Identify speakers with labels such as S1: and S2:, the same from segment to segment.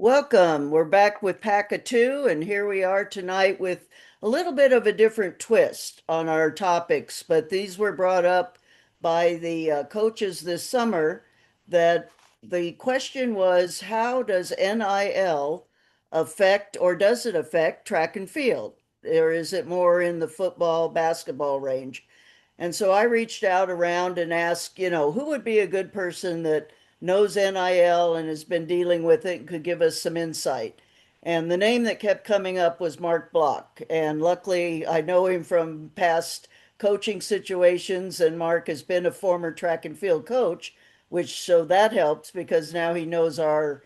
S1: Welcome. We're back with PACA 2, and here we are tonight with a little bit of a different twist on our topics. But these were brought up by the coaches this summer. That the question was, how does NIL affect, or does it affect track and field? Or is it more in the football, basketball range? And so I reached out around and asked, who would be a good person that knows NIL and has been dealing with it and could give us some insight. And the name that kept coming up was Mark Block. And luckily, I know him from past coaching situations, and Mark has been a former track and field coach, which so that helps because now he knows our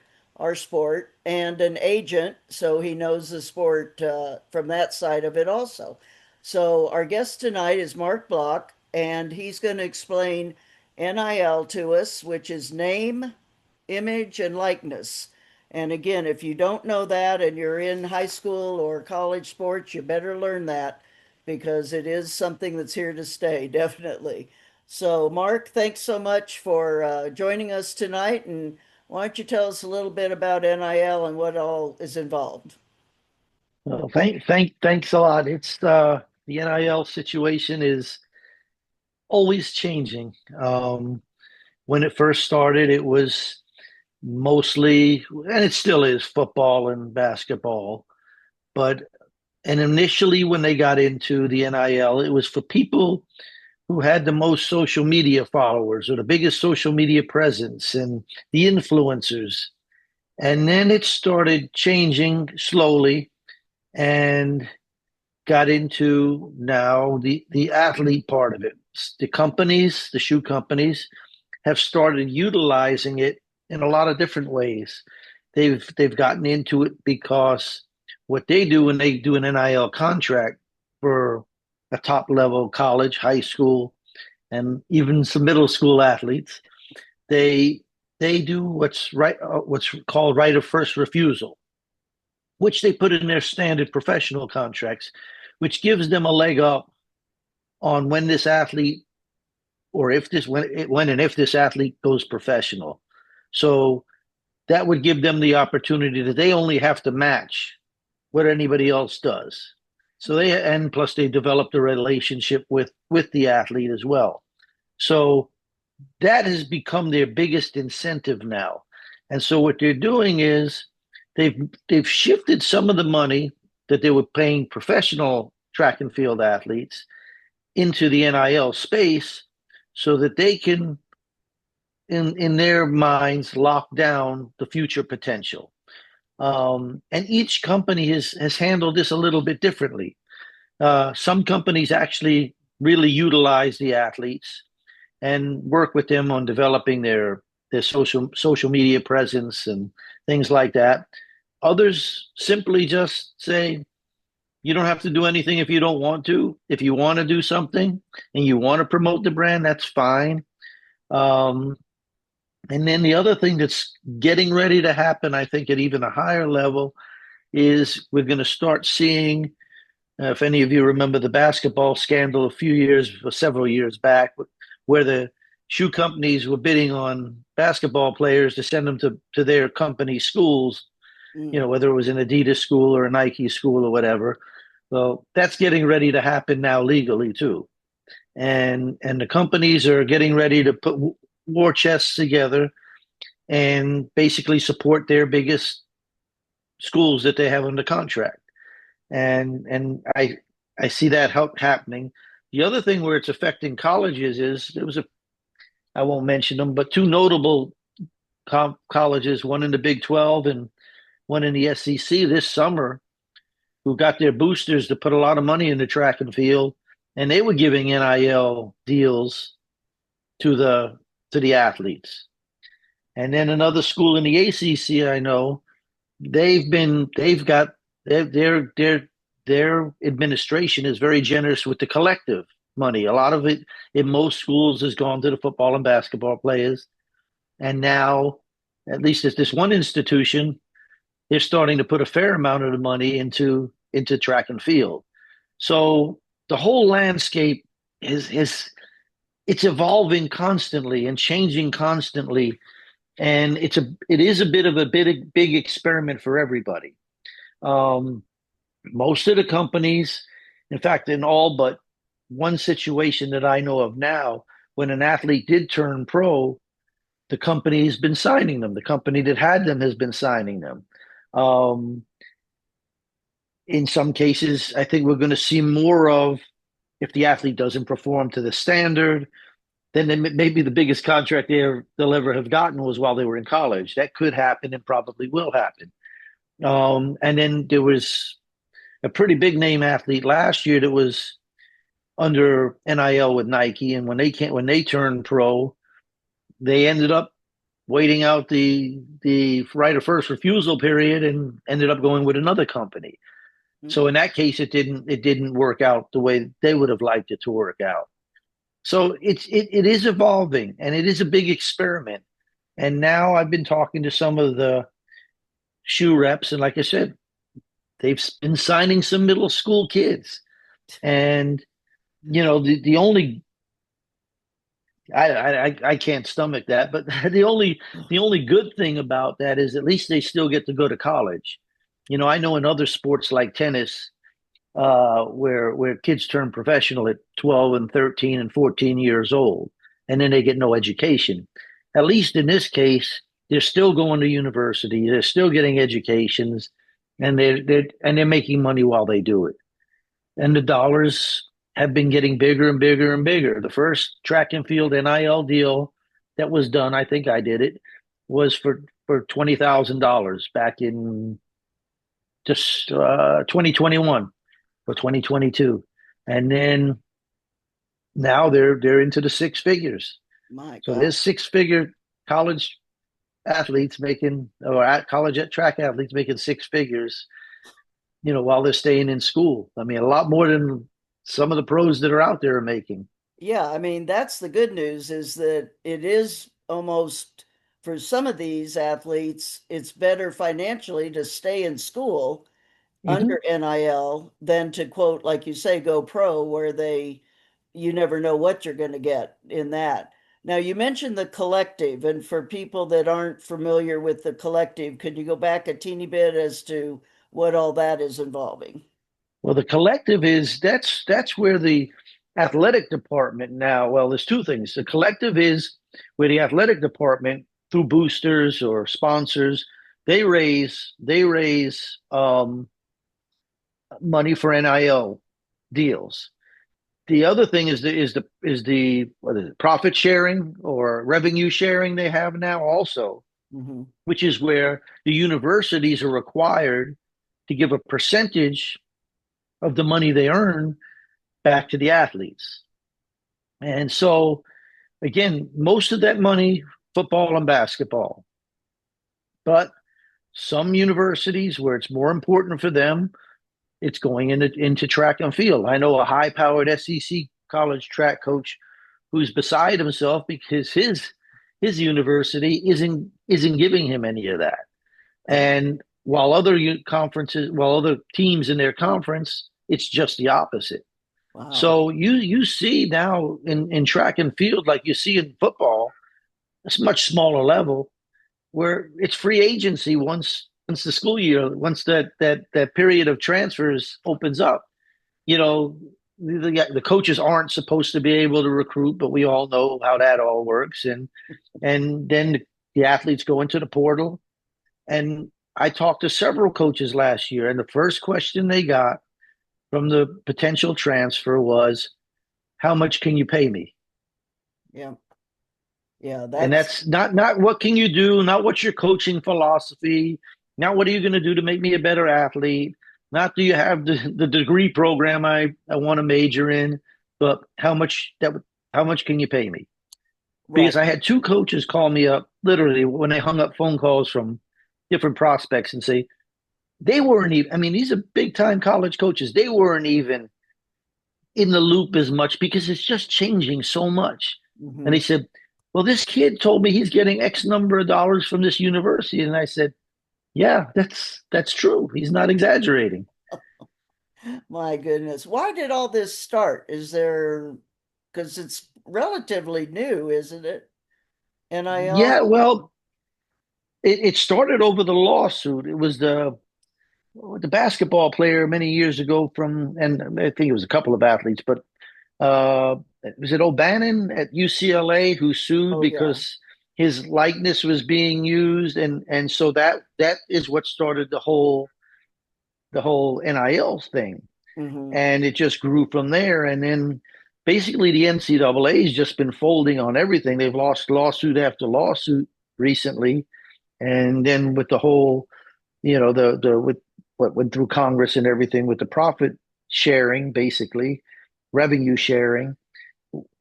S1: sport, and an agent, so he knows the sport from that side of it also. So our guest tonight is Mark Block, and he's going to explain NIL to us, which is name, image, and likeness. And again, if you don't know that and you're in high school or college sports, you better learn that because it is something that's here to stay, definitely. So, Mark, thanks so much for joining us tonight. And why don't you tell us a little bit about NIL and what all is involved?
S2: Well, thanks a lot. It's the NIL situation is always changing. When it first started, it was mostly, and it still is, football and basketball. But and initially, when they got into the NIL, it was for people who had the most social media followers or the biggest social media presence and the influencers. And then it started changing slowly and got into now the athlete part of it. The companies, the shoe companies, have started utilizing it in a lot of different ways. They've gotten into it because what they do when they do an NIL contract for a top level college, high school, and even some middle school athletes, they they do what's called right of first refusal, which they put in their standard professional contracts, which gives them a leg up on when this athlete or if this when and if this athlete goes professional. So that would give them the opportunity that they only have to match what anybody else does. So they and plus they developed a relationship with the athlete as well. So that has become their biggest incentive now. And so what they're doing is they've they've shifted some of the money that they were paying professional track and field athletes into the NIL space so that they can in their minds lock down the future potential. And each company has handled this a little bit differently. Some companies actually really utilize the athletes and work with them on developing their social media presence and things like that. Others simply just say, you don't have to do anything if you don't want to. If you want to do something and you want to promote the brand, that's fine. Um, and then the other thing that's getting ready to happen, I think, at even a higher level, is we're going to start seeing. If any of you remember the basketball scandal a few years, or several years back, where the shoe companies were bidding on basketball players to send them to their company schools,
S1: Mm.
S2: whether it was an Adidas school or a Nike school or whatever. Well, that's getting ready to happen now legally too. And the companies are getting ready to put war chests together and basically support their biggest schools that they have under contract. And I see that happening. The other thing where it's affecting colleges is there was a I won't mention them, but two notable colleges, one in the Big 12 and one in the SEC this summer, who got their boosters to put a lot of money into track and field, and they were giving NIL deals to the athletes. And then another school in the ACC, I know they've got their administration is very generous with the collective money. A lot of it in most schools has gone to the football and basketball players, and now, at least at this one institution, they're starting to put a fair amount of the money into track and field. So the whole landscape is it's evolving constantly and changing constantly. and it is a bit of a big experiment for everybody. Um, Most of the companies, in fact, in all but one situation that I know of now, when an athlete did turn pro, the company has been signing them. The company that had them has been signing them. Um, in some cases, I think we're going to see more of if the athlete doesn't perform to the standard, then maybe the biggest contract they'll ever have gotten was while they were in college. That could happen and probably will happen. And then there was a pretty big name athlete last year that was under NIL with Nike, and when they turned pro, they ended up waiting out the right of first refusal period and ended up going with another company. So in that case, it didn't work out the way they would have liked it to work out. So it is evolving and it is a big experiment. And now I've been talking to some of the shoe reps, and like I said, they've been signing some middle school kids. And the only I can't stomach that, but the only good thing about that is at least they still get to go to college. I know in other sports like tennis, where kids turn professional at 12 and 13 and 14 years old, and then they get no education. At least in this case, they're still going to university, they're still getting educations, and they're making money while they do it. And the dollars have been getting bigger and bigger and bigger. The first track and field NIL deal that was done, I think I did it, was for $20,000 back in just 2021 for 2022, and then now they're into the six figures.
S1: My
S2: So
S1: God.
S2: there's six-figure college athletes making, or at college track athletes making six figures, while they're staying in school. I mean, a lot more than some of the pros that are out there are making.
S1: Yeah, I mean, that's the good news is that it is almost for some of these athletes, it's better financially to stay in school
S2: Mm-hmm.
S1: under NIL than to quote, like you say, go pro, where you never know what you're going to get in that. Now, you mentioned the collective, and for people that aren't familiar with the collective, could you go back a teeny bit as to what all that is involving?
S2: Well, the collective is that's where the athletic department now. Well, there's two things. The collective is where the athletic department, through boosters or sponsors, they raise money for NIL deals. The other thing is the what is it, profit sharing or revenue sharing they have now also,
S1: Hmm.
S2: which is where the universities are required to give a percentage of the money they earn back to the athletes. And so again, most of that money, football and basketball, but some universities where it's more important for them, it's going into track and field. I know a high-powered SEC college track coach who's beside himself because his university isn't giving him any of that.
S1: Oh,
S2: And while other teams in their conference, it's just the opposite.
S1: wow.
S2: So you see now in track and field, like you see in football, it's much smaller level where it's free agency once the school year, once that period of transfers opens up. You know, the coaches aren't supposed to be able to recruit, but we all know how that all works. And then the athletes go into the portal. And I talked to several coaches last year, and the first question they got from the potential transfer was, "How much can you pay me?"
S1: Yeah. Yeah,
S2: And
S1: that's
S2: that's not what can you do, not what's your coaching philosophy, not what are you going to do to make me a better athlete, not do you have the degree program I want to major in, but how much can you pay me? Because
S1: right.
S2: I had two coaches call me up literally when they hung up phone calls from different prospects and say they weren't even, I mean, these are big time college coaches. They weren't even in the loop as much because it's just changing so much. And
S1: Hmm.
S2: he said, "Well, this kid told me he's getting X number of dollars from this university." And I said, "Yeah, that's true. He's not exaggerating."
S1: My goodness. Why did all this start? Because it's relatively new, isn't it?
S2: Yeah,
S1: NIL?
S2: well, it started over the lawsuit. It was the basketball player many years ago from, and I think it was a couple of athletes, but uh, was it O'Bannon at UCLA who sued
S1: Oh, yeah.
S2: because his likeness was being used, and so that is what started the whole NIL thing,
S1: Hmm.
S2: and it just grew from there. And then basically the NCAA has just been folding on everything. They've lost lawsuit after lawsuit recently, and then with the whole, the with what went through Congress and everything with the profit sharing, basically revenue sharing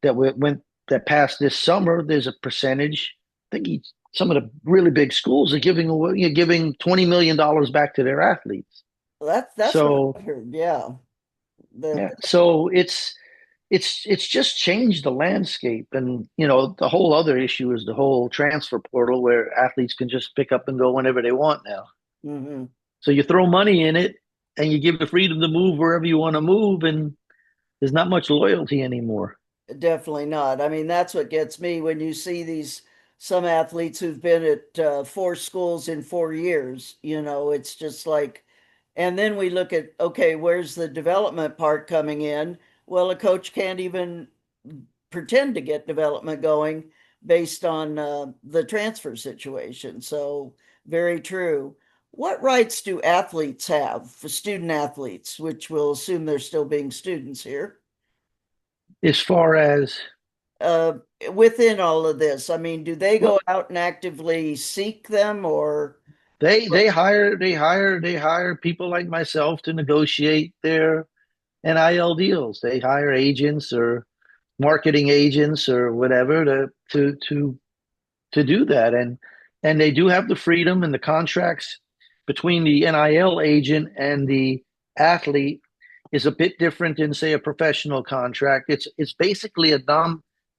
S2: went that passed this summer. There's a percentage. I think some of the really big schools are giving away, giving $20 million back to their athletes.
S1: That's what
S2: So
S1: I heard. Yeah. That
S2: yeah, so it's just changed the landscape, and the whole other issue is the whole transfer portal where athletes can just pick up and go whenever they want now.
S1: hmm
S2: So you throw money in it, and you give the freedom to move wherever you want to move, and there's not much loyalty anymore.
S1: Definitely not. I mean, that's what gets me when you see these some athletes who've been at four schools in 4 years. It's just like, and then we look at, okay, where's the development part coming in? Well, a coach can't even pretend to get development going based on the transfer situation. So, very true. What rights do athletes have for student athletes, which we'll assume they're still being students here?
S2: As far as
S1: uh, Within all of this? I mean, do they go
S2: well,
S1: out and actively seek them or
S2: they hire people like myself to negotiate their NIL deals. They hire agents or marketing agents or whatever to do that, and they do have the freedom, and the contracts between the NIL agent and the athlete is a bit different than, say, a professional contract. It's basically a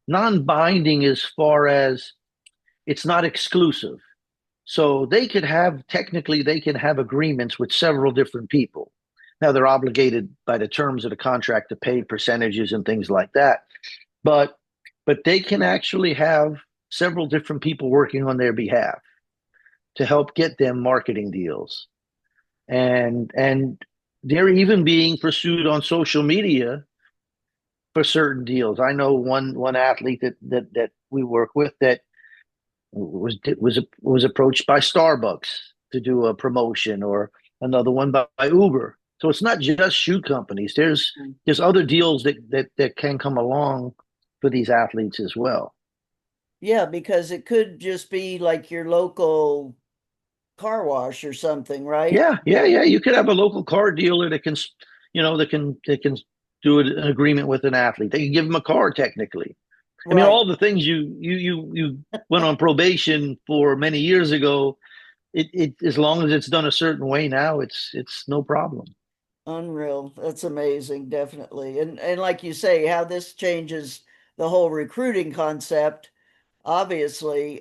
S2: non-binding as far as it's not exclusive. So they can have agreements with several different people. Now they're obligated by the terms of the contract to pay percentages and things like that. But they can actually have several different people working on their behalf to help get them marketing deals. And they're even being pursued on social media for certain deals. I know one athlete that we work with that was approached by Starbucks to do a promotion, or another one by Uber. So it's not just shoe companies. There's other deals that can come along for these athletes as well.
S1: yeah, because it could just be like your local car wash or something, right?
S2: Yeah, yeah, yeah. You could have a local car dealer that can do an agreement with an athlete. They can give them a car technically. I mean,
S1: Right.
S2: all the things you went on probation for many years ago. It as long as it's done a certain way now, it's no problem.
S1: Unreal. That's amazing, definitely. And like you say, how this changes the whole recruiting concept. Obviously,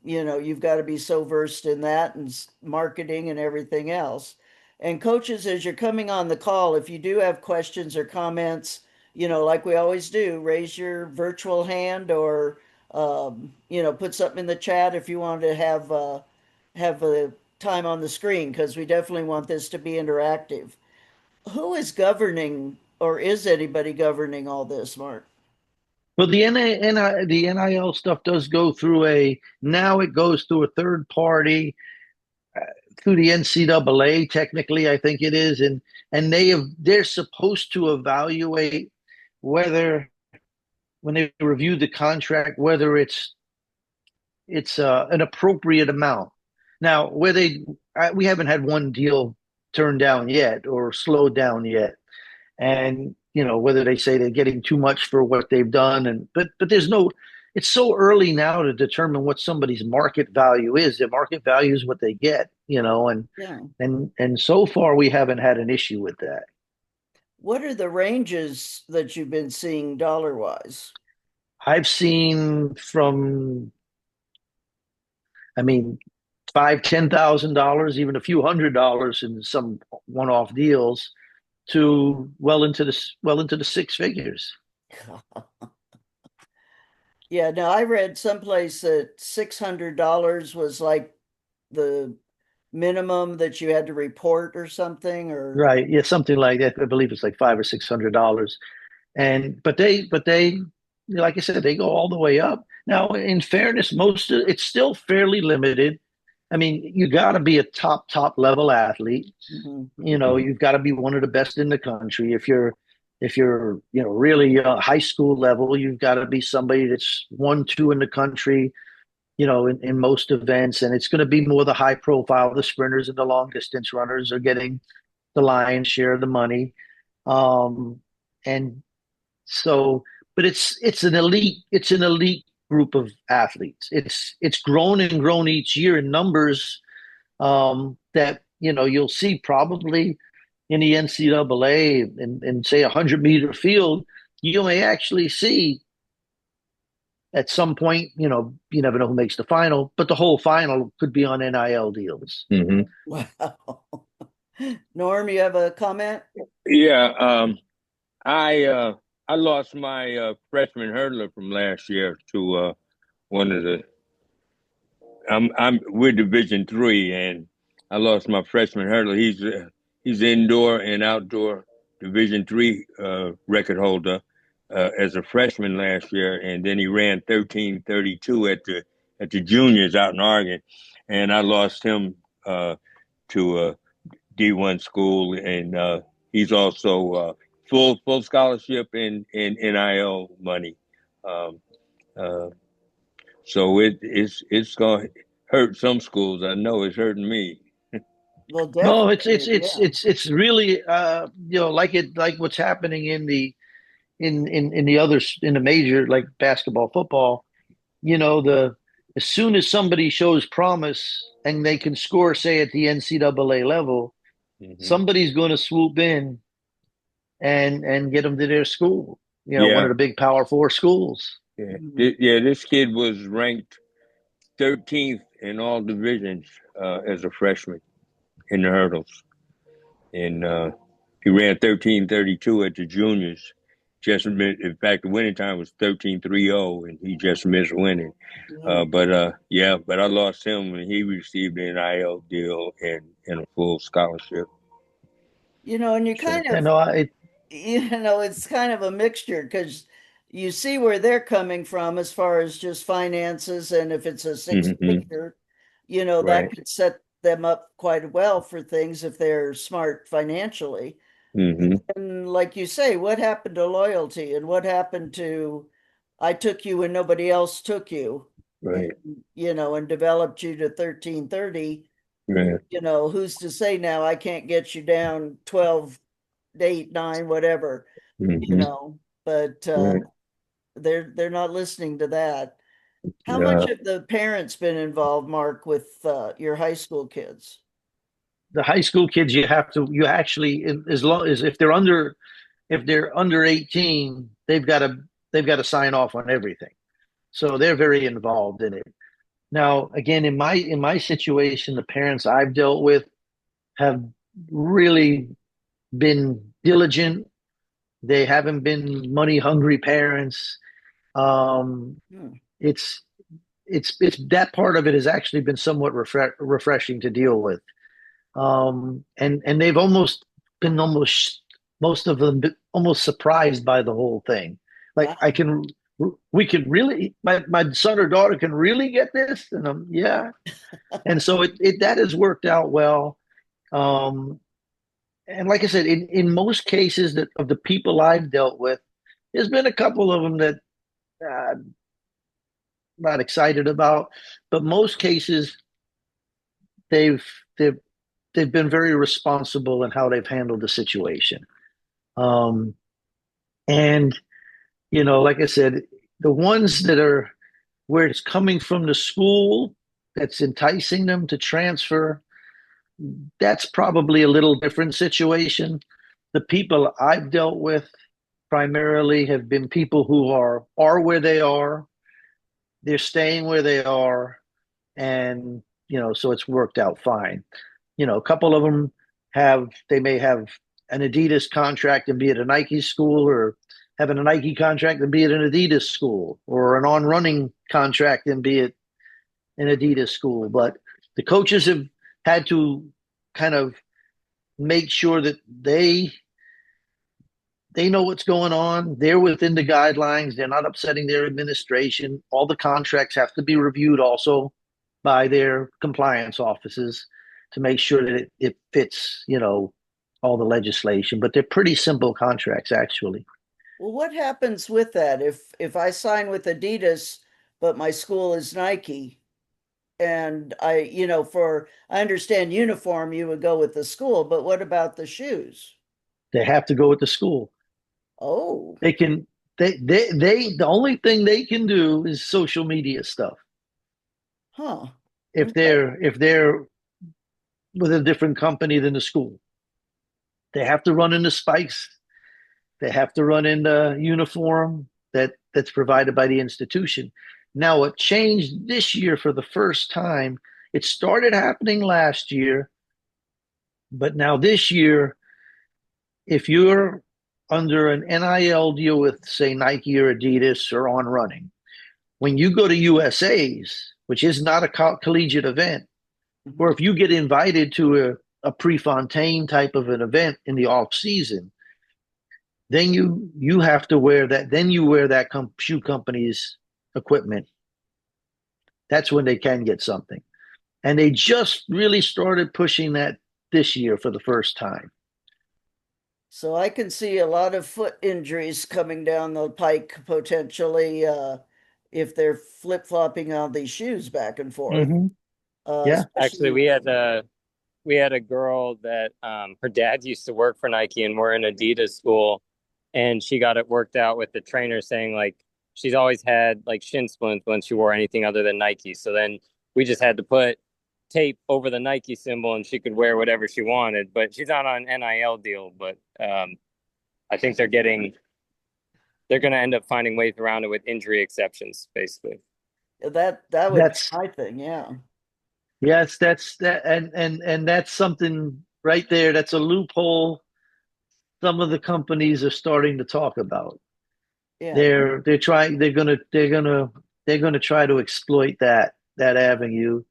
S1: you've got to be so versed in that and marketing and everything else. And coaches, as you're coming on the call, if you do have questions or comments, like we always do, raise your virtual hand or put something in the chat if you want to have a time on the screen because we definitely want this to be interactive. Who is governing, or is anybody governing all this, Mark?
S2: Well, the NIL stuff does go through now it goes through a third party, through the NCAA. Technically, I think it is, and they're supposed to evaluate whether, when they review the contract, whether it's an appropriate amount. Now, we haven't had one deal turned down yet or slowed down yet, and whether they say they're getting too much for what they've done, and but there's no. It's so early now to determine what somebody's market value is. Their market value is what they get, and
S1: Yeah.
S2: and so far we haven't had an issue with that.
S1: What are the ranges that you've been seeing dollar wise?
S2: I've seen from, I mean, five, $10,000, even a few $100s in some one-off deals, to well into the six figures.
S1: Yeah, now I read someplace that $600 was like the minimum that you had to report or something, or
S2: Right. Yeah, something like that. I believe it's like $500 or $600. And but they like I said, they go all the way up. Now, in fairness, it's still fairly limited. I mean, you got to be a top level athlete.
S1: Mhm.
S2: You've got to be one of the best in the country. If you're really high school level, you've got to be somebody that's 1, 2 in the country. In most events, and it's going to be more the high profile. The sprinters and the long distance runners are getting the lion's share of the money. And so, but it's an elite group of athletes. It's grown and grown each year in numbers, that you'll see probably in the NCAA in say 100-meter field. You may actually see at some point, you never know who makes the final, but the whole final could be on NIL deals.
S3: Hmm.
S1: Wow. Norm, you have a comment?
S3: Yeah, I I lost my freshman hurdler from last year to one of the. We're Division 3, and I lost my freshman hurdler. He's indoor and outdoor Division 3 record holder as a freshman last year, and then he ran 13:32 at the juniors out in Oregon, and I lost him to D1 school, and he's also full scholarship in NIL money. Um, uh, so it's going to hurt some schools. I know it's hurting me.
S1: Well,
S2: No, it's it's
S1: definitely,
S2: it's
S1: yeah.
S2: it's it's really like what's happening in the others in the major, like basketball, football. The As soon as somebody shows promise and they can score, say at the NCAA level,
S3: Hmm.
S2: somebody's going to swoop in and get them to their school. One of
S3: Yeah,
S2: the big Power Four schools.
S3: yeah,
S1: Mhm.
S3: yeah. This kid was ranked 13th in all divisions as a freshman in the hurdles, and he ran 13:32 at the juniors. Just in fact, the winning time was 13:30, and he just missed winning.
S1: Yeah.
S3: But I lost him, and he received an NIL deal and a full scholarship.
S1: And you
S3: So.
S1: kind
S2: You
S1: of,
S2: know, it
S1: it's kind of a mixture because you see where they're coming from as far as just finances. And if it's a six
S3: Hmm.
S1: figure, that
S3: Right.
S1: could set them up quite well for things if they're smart financially.
S3: Hmm.
S1: And like you say, what happened to loyalty and what happened to I took you when nobody else took you and
S3: Right.
S1: and developed you to 1330.
S3: Right.
S1: Who's to say now I can't get you down 12, 8, 9, whatever, you
S3: Hmm.
S1: know, but
S3: Right.
S1: they're not listening to that. How much
S3: Uh,
S1: have the parents been involved, Mark, with your high school kids?
S2: the high school kids, you actually, as long as if they're under 18, they've got to sign off on everything. So they're very involved in it. Now, again, in my situation, the parents I've dealt with have really been diligent. They haven't been money hungry parents. Um,
S1: Hmm.
S2: it's it's that part of it has actually been somewhat refreshing to deal with. And they've almost been almost most of them been almost surprised by the whole thing. Like
S1: Wow.
S2: we can really, my son or daughter can really get this, and yeah. And so it that has worked out well. Um, and like I said, in most cases that of the people I've dealt with, there's been a couple of them that I'm not excited about, but most cases they've they've they've been very responsible in how they've handled the situation. Um, and like I said, the ones that are where it's coming from the school that's enticing them to transfer, that's probably a little different situation. The people I've dealt with primarily have been people who are where they are, they're staying where they are, and so it's worked out fine. A couple of them they may have an Adidas contract and be at a Nike school, or having a Nike contract and be at an Adidas school, or an on running contract and be at an Adidas school. But The coaches have had to kind of make sure that they know what's going on. They're within the guidelines. They're not upsetting their administration. All the contracts have to be reviewed also by their compliance offices to make sure that it fits, all the legislation. But they're pretty simple contracts, actually.
S1: Well, what happens with that if I sign with Adidas, but my school is Nike? And I understand uniform, you would go with the school, but what about the shoes?
S2: They have to go with the school.
S1: Oh,
S2: They can the only thing they can do is social media stuff.
S1: huh.
S2: If
S1: Okay.
S2: they're with a different company than the school, they have to run in the spikes. They have to run in the uniform that's provided by the institution. Now, what changed this year for the first time? It started happening last year, but now this year, if you're under an NIL deal with, say, Nike or Adidas or On Running, when you go to USA's, which is not a collegiate event, or
S1: Mhm.
S2: if you get invited to a Prefontaine type of an event in the off season, then you have to wear that. Then you wear that shoe company's equipment. That's when they can get something. And they just really started pushing that this year for the first time.
S1: So I can see a lot of foot injuries coming down the pike potentially if they're flip-flopping on these shoes back and forth,
S2: Mm-hmm. Yeah.
S4: Actually,
S1: especially.
S4: we had a girl that her dad used to work for Nike and we're in Adidas school, and she got it worked out with the trainer saying like she's always had like shin splints when she wore anything other than Nike. So then we just had to put tape over the Nike symbol and she could wear whatever she wanted. But she's not on an NIL deal, but I think they're going to end up finding ways around it with injury exceptions, basically.
S1: That would be
S2: That's
S1: my thing, yeah.
S2: yes, that's that and that's something right there. That's a loophole some of the companies are starting to talk about.
S1: Yeah.
S2: They're trying they're gonna try to exploit that avenue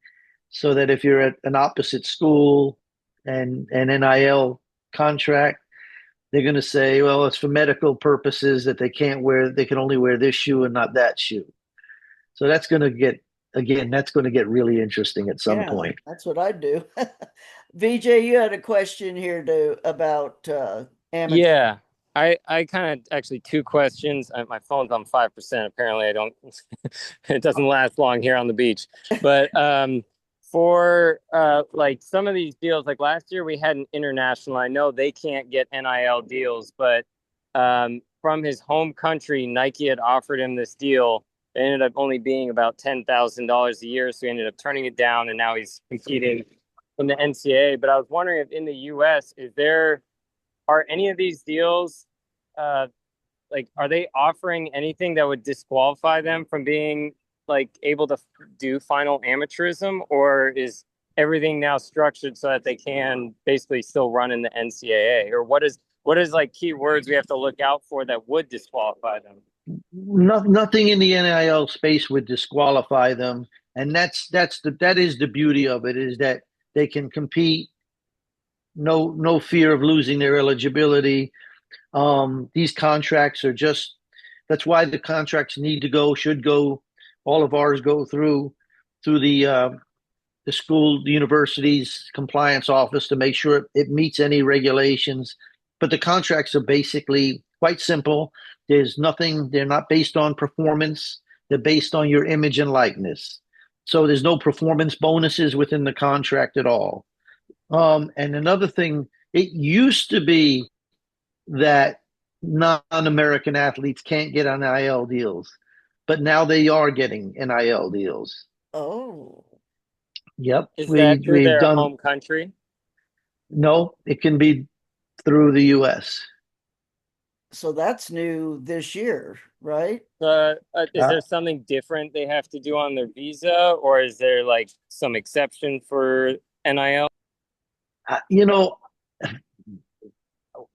S2: so that if you're at an opposite school and an NIL contract, they're going to say, well, it's for medical purposes that they can only wear this shoe and not that shoe. So that's going to get really interesting at some
S1: Yeah,
S2: point.
S1: that's what I'd do. VJ, you had a question here about amateur.
S4: Yeah, I kind of actually two questions. My phone's on 5%. Apparently, I don't. It doesn't last long here on the beach. But for like some of these deals, like last year we had an international. I know they can't get NIL deals, but from his home country, Nike had offered him this deal. It ended up only being about $10,000 a year, so he ended up turning it down, and now he's competing in the NCAA. But I was wondering if in the U.S. Are any of these deals uh like are they offering anything that would disqualify them from being like able to do final amateurism, or is everything now structured so that they can basically still run in the NCAA, or what is like keywords we have to look out for that would disqualify them?
S2: Nothing in the NIL space would disqualify them, and that is the beauty of it is that they can compete. No fear of losing their eligibility. These contracts are just that's why the contracts need to go, should go. All of ours go through the school, the university's compliance office to make sure it meets any regulations. But the contracts are basically quite simple. There's nothing, they're not based on performance, they're based on your image and likeness. So there's no performance bonuses within the contract at all. And another thing, it used to be that non-American athletes can't get NIL deals, but now they are getting NIL deals.
S1: Oh,
S2: Yep,
S4: Is that through
S2: we've
S4: their
S2: done.
S4: home country?
S2: No, it can be through the U.S.
S1: so that's new this year, right?
S4: Is
S2: Uh,
S4: there something different they have to do on their visa, or is there like some exception for NIL?
S2: you know,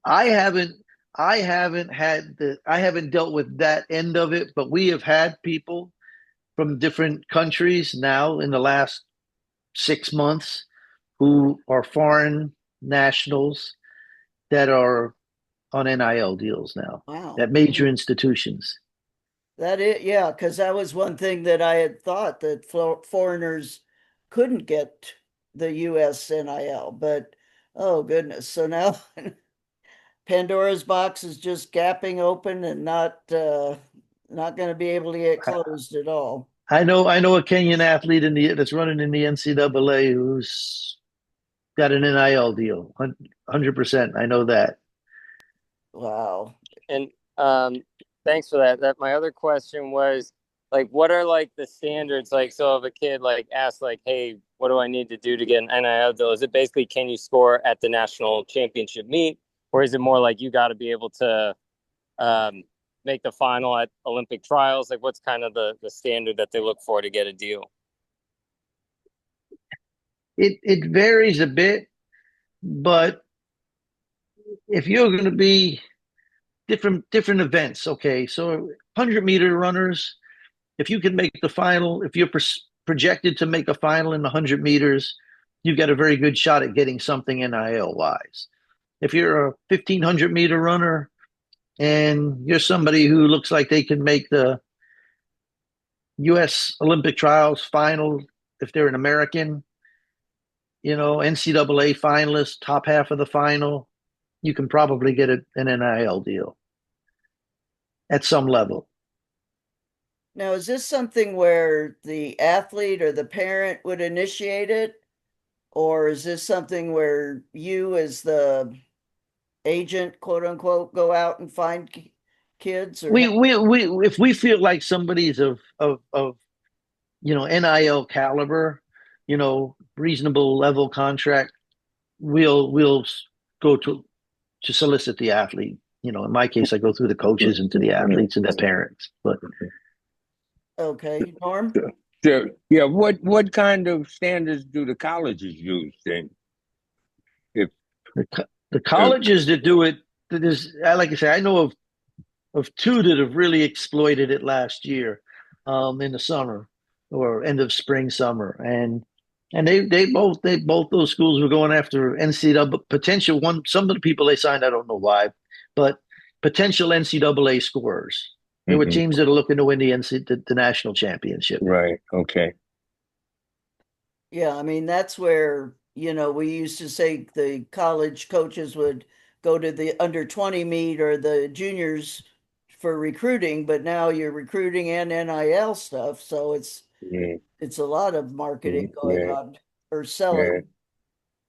S2: I haven't, I haven't dealt with that end of it, but we have had people from different countries now in the last 6 months who are foreign nationals that are on NIL deals now
S1: Wow.
S2: at major institutions.
S1: That it, yeah, because that was one thing that I had thought that foreigners couldn't get the U.S. NIL, but oh goodness. So now Pandora's box is just gapping open and not going to be able to get closed at all.
S2: I know a Kenyan athlete that's running in the NCAA who's got an NIL deal. 100%. I know that.
S1: Wow.
S4: And thanks for that. That my other question was like, what are like the standards? Like, so if a kid like asks, like, "Hey, what do I need to do to get an NIL deal?" Is it basically can you score at the national championship meet, or is it more like you got to be able to um, make the final at Olympic trials? Like, what's kind of the standard that they look for to get a deal?
S2: It varies a bit, but if you're going to be different events, okay, so 100-meter runners, if you can make the final, if you're projected to make a final in the 100 meters, you've got a very good shot at getting something NIL wise. If you're a 1,500-meter runner and you're somebody who looks like they can make the U.S. Olympic trials final, if they're an American, NCAA finalist, top half of the final, you can probably get an NIL deal at some level.
S1: Now, is this something where the athlete or the parent would initiate it? Or is this something where you, as the agent, quote unquote, go out and find kids or
S2: We if we feel like somebody's of NIL caliber, reasonable level contract, we'll go to solicit the athlete. In my case, I go through the coaches and to the athletes and their parents. But
S1: okay, Norm?
S3: So, yeah, what kind of standards do the colleges use then? If
S2: the
S3: uh,
S2: colleges that do it, that is, like I say, I know of two that have really exploited it last year, in the summer or end of spring summer, and they both those schools were going after NCAA potential one. Some of the people they signed, I don't know why, but potential NCAA scorers. There were
S3: mhm,
S2: teams that are looking to win the national championship.
S3: right, okay,
S1: Yeah, I mean, that's where, we used to say the college coaches would go to the under 20 meet or the juniors for recruiting, but now you're recruiting and NIL stuff, so
S3: yeah,
S1: it's a lot of marketing going
S3: yeah,
S1: on or
S3: yeah.
S1: selling.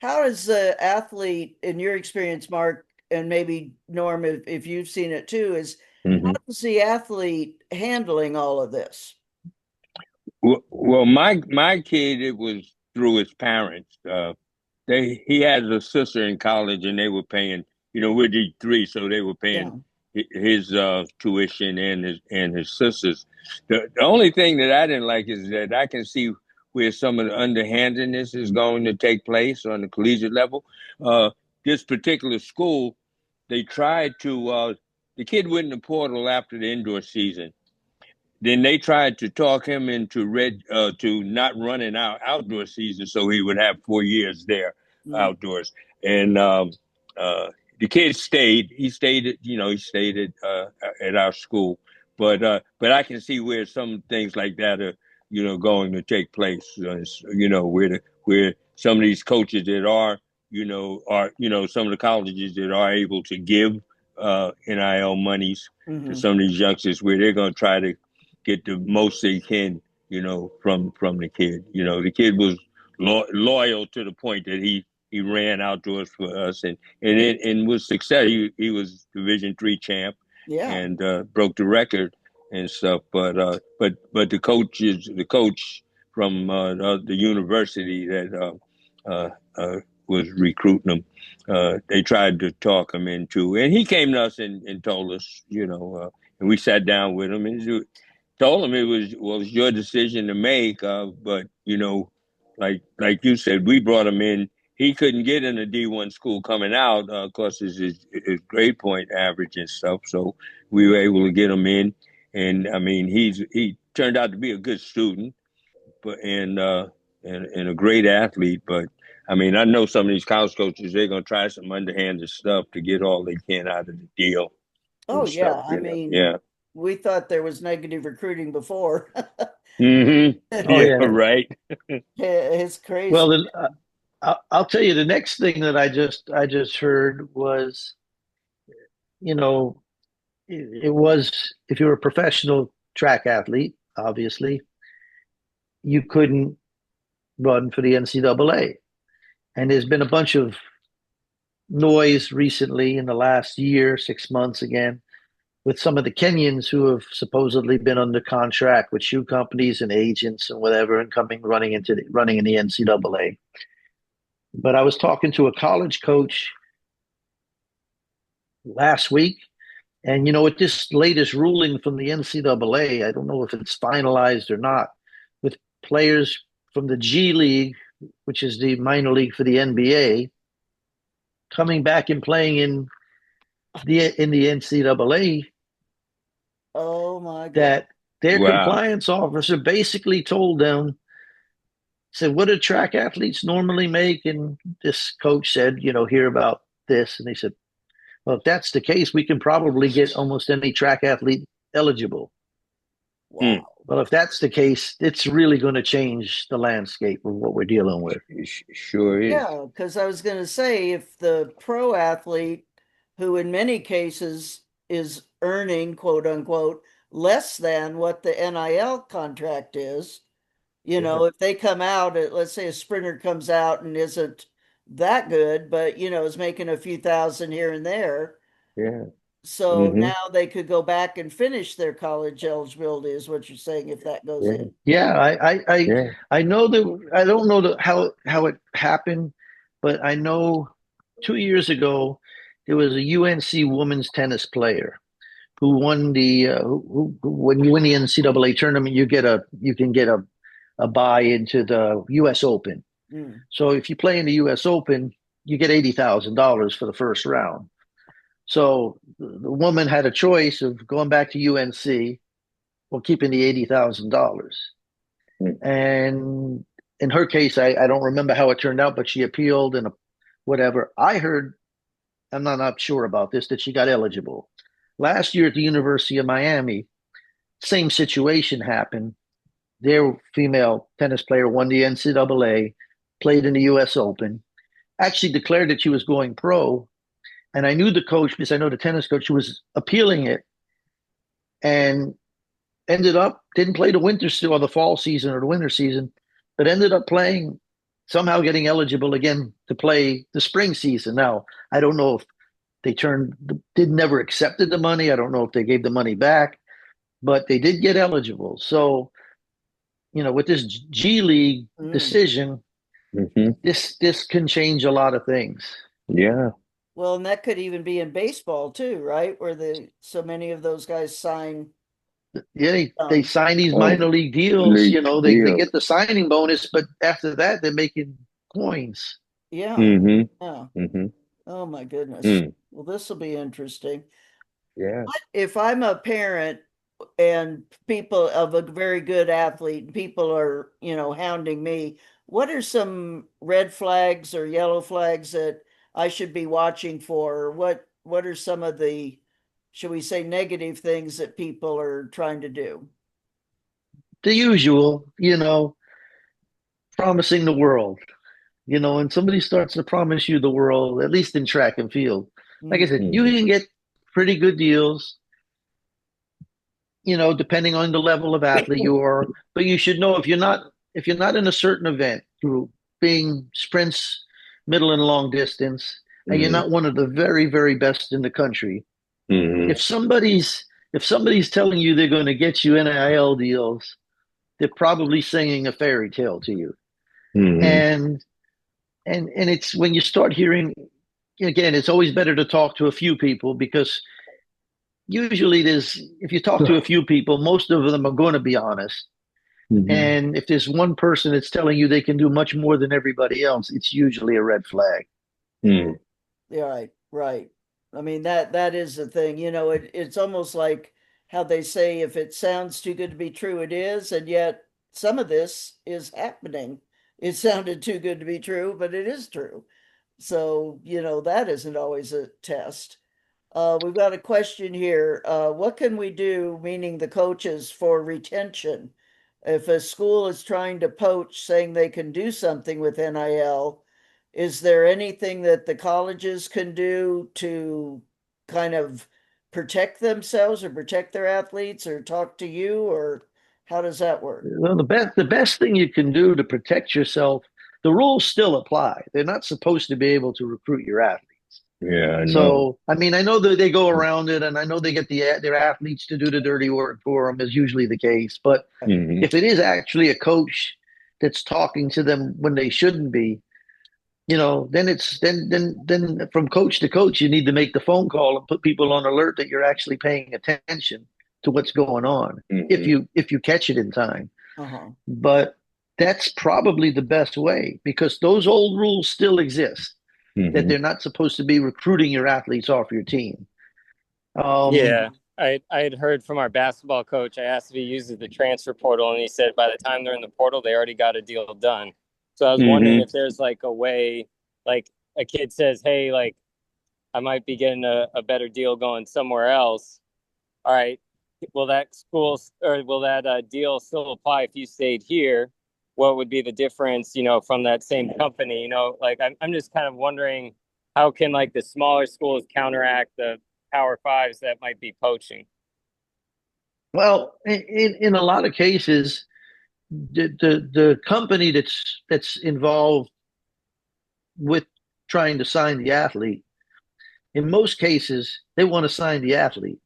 S1: How does the athlete, in your experience, Mark, and maybe Norm, if you've seen it too, is how
S3: Hmm.
S1: is the athlete handling all of this?
S3: Well, my kid, it was through his parents. He has a sister in college, and they were paying. We're D3, so they were
S1: Yeah.
S3: paying his tuition and his sisters. The only thing that I didn't like is that I can see where some of the underhandedness is going to take place on the collegiate level. This particular school, they tried to. The kid went in the portal after the indoor season. Then they tried to talk him into to not running outdoor season, so he would have 4 years there
S1: Mm.
S3: outdoors. And uh, the kid stayed. He stayed at our school. But I can see where some things like that are going to take place. Where some of these coaches that are some of the colleges that are able to give NIL monies to
S1: Hmm.
S3: some of these youngsters, where they're going to try to get the most they can, from the kid. The kid was loyal to the point that he ran outdoors for us, and was success. He was Division 3 champ,
S1: Yeah.
S3: and broke the record and stuff. But the coach from the university that was recruiting him, they tried to talk him into, and he came to us and told us, and we sat down with him and told him it was your decision to make. But like you said, we brought him in. He couldn't get in a D1 school coming out, of course, his grade point average and stuff. So we were able to get him in, and I mean he turned out to be a good student, but and a great athlete. But I mean, I know some of these college coaches, they're going to try some underhanded stuff to get all they can out of the deal
S1: Oh
S3: and stuff.
S1: yeah, I mean,
S3: Yeah.
S1: we thought there was negative recruiting before.
S3: Mm-hmm.
S2: Oh
S3: Yeah.
S2: yeah.
S3: Right.
S1: It's crazy.
S2: Well, then I'll tell you the next thing that I just heard was, you know, it was if you're a professional track athlete, obviously, you couldn't run for the NCAA. And there's been a bunch of noise recently in the last year, 6 months again, with some of the Kenyans who have supposedly been under contract with shoe companies and agents and whatever, and running in the NCAA. But I was talking to a college coach last week, and with this latest ruling from the NCAA, I don't know if it's finalized or not, with players from the G League, which is the minor league for the NBA, coming back and playing in the NCAA,
S1: Oh my God.
S2: that their
S3: Wow.
S2: compliance officer basically told them, said, "What do track athletes normally make?" And this coach said, "Hear about this." And they said, "Well, if that's the case, we can probably get almost any track athlete eligible."
S3: Mm.
S1: Wow.
S2: Well, if that's the case, it's really going to change the landscape of what we're dealing with.
S3: It sure is.
S1: Yeah, because I was going to say if the pro athlete, who in many cases is earning, quote unquote, less than what the NIL contract is,
S3: Yeah.
S1: if they come out, let's say a sprinter comes out and isn't that good, but, is making a few thousand here and there.
S3: Yeah.
S1: So
S3: Mm-hmm.
S1: now they could go back and finish their college eligibility, is what you're saying, if that goes
S3: Yeah.
S1: in.
S2: Yeah,
S3: Yeah.
S2: I know that. I don't know how it happened, but I know 2 years ago there was a UNC women's tennis player who won when you win the NCAA tournament, you can get a buy into the U.S. Open.
S1: Mm.
S2: So if you play in the U.S. Open, you get $80,000 for the first round. So the woman had a choice of going back to UNC or keeping the $80,000.
S3: Mm.
S2: And in her case, I don't remember how it turned out, but she appealed and whatever. I heard, I'm not sure about this, that she got eligible. Last year at the University of Miami, same situation happened. Their female tennis player won the NCAA, played in the US Open, actually declared that she was going pro. And I knew the coach because I know the tennis coach who was appealing it, and ended up didn't play the or the fall season or the winter season, but ended up playing, somehow getting eligible again to play the spring season. Now, I don't know if they did never accepted the money. I don't know if they gave the money back, but they did get eligible. So, with this G League
S1: Mm.
S2: decision,
S3: Mm-hmm.
S2: this can change a lot of things.
S3: Yeah.
S1: Well, and that could even be in baseball too, right? Where so many of those guys sign.
S2: Yeah, they sign these minor
S3: Oh,
S2: league deals.
S3: league
S2: They
S3: deal.
S2: get the signing bonus, but after that, they're making coins.
S1: Yeah.
S3: Mm-hmm.
S1: Yeah.
S3: Mm-hmm.
S1: Oh my goodness.
S3: Mm.
S1: Well, this will be interesting.
S3: Yeah.
S1: If I'm a parent and people of a very good athlete, people are, hounding me, what are some red flags or yellow flags that I should be watching for? Or what are some of the, should we say, negative things that people are trying to do?
S2: The usual, promising the world, and somebody starts to promise you the world, at least in track and field. Like I
S1: Mm.
S2: said, you
S3: Mm-hmm.
S2: can get pretty good deals, depending on the level of athlete you are. But you should know if you're not in a certain event through being sprints, middle and long distance, and you're
S3: Mm-hmm.
S2: not one of the very, very best in the country,
S3: Mm-hmm.
S2: if somebody's telling you they're going to get you NIL deals, they're probably singing a fairy tale to you.
S3: Mm-hmm.
S2: And it's when you start hearing, again, it's always better to talk to a few people, because usually if you talk to a few people, most of them are going to be honest.
S3: Mm-hmm.
S2: And if there's one person that's telling you they can do much more than everybody else, it's usually a red flag.
S3: Mm.
S1: Yeah, right, right. I mean that is the thing. It's almost like how they say if it sounds too good to be true, it is, and yet some of this is happening. It sounded too good to be true, but it is true. So, that isn't always a test. We've got a question here. What can we do, meaning the coaches, for retention? If a school is trying to poach, saying they can do something with NIL, is there anything that the colleges can do to kind of protect themselves or protect their athletes or talk to you, or how does that work?
S2: Well, the best thing you can do to protect yourself, the rules still apply. They're not supposed to be able to recruit your athletes.
S3: Yeah, I know.
S2: So, I mean, I know that they go around it, and I know they get their athletes to do the dirty work for them, is usually the case. But
S3: Hmm.
S2: if it is actually a coach that's talking to them when they shouldn't be, then then from coach to coach, you need to make the phone call and put people on alert that you're actually paying attention to what's going on
S3: Hmm.
S2: if you catch it in time.
S1: Uh-huh.
S2: But that's probably the best way because those old rules still exist that
S3: Hmm.
S2: they're not supposed to be recruiting your athletes off your team. Um,
S4: Yeah, I had heard from our basketball coach. I asked if he uses the transfer portal, and he said by the time they're in the portal, they already got a deal done. So I was wondering
S3: Hmm.
S4: if there's like a way, like a kid says, "Hey, like I might be getting a better deal going somewhere else." All right, will that school or will that deal still apply if you stayed here? What would be the difference, from that same company? Like I'm just kind of wondering how can like the smaller schools counteract the Power Fives that might be poaching?
S2: well, in a lot of cases, the company that's involved with trying to sign the athlete, in most cases, they want to sign the athlete.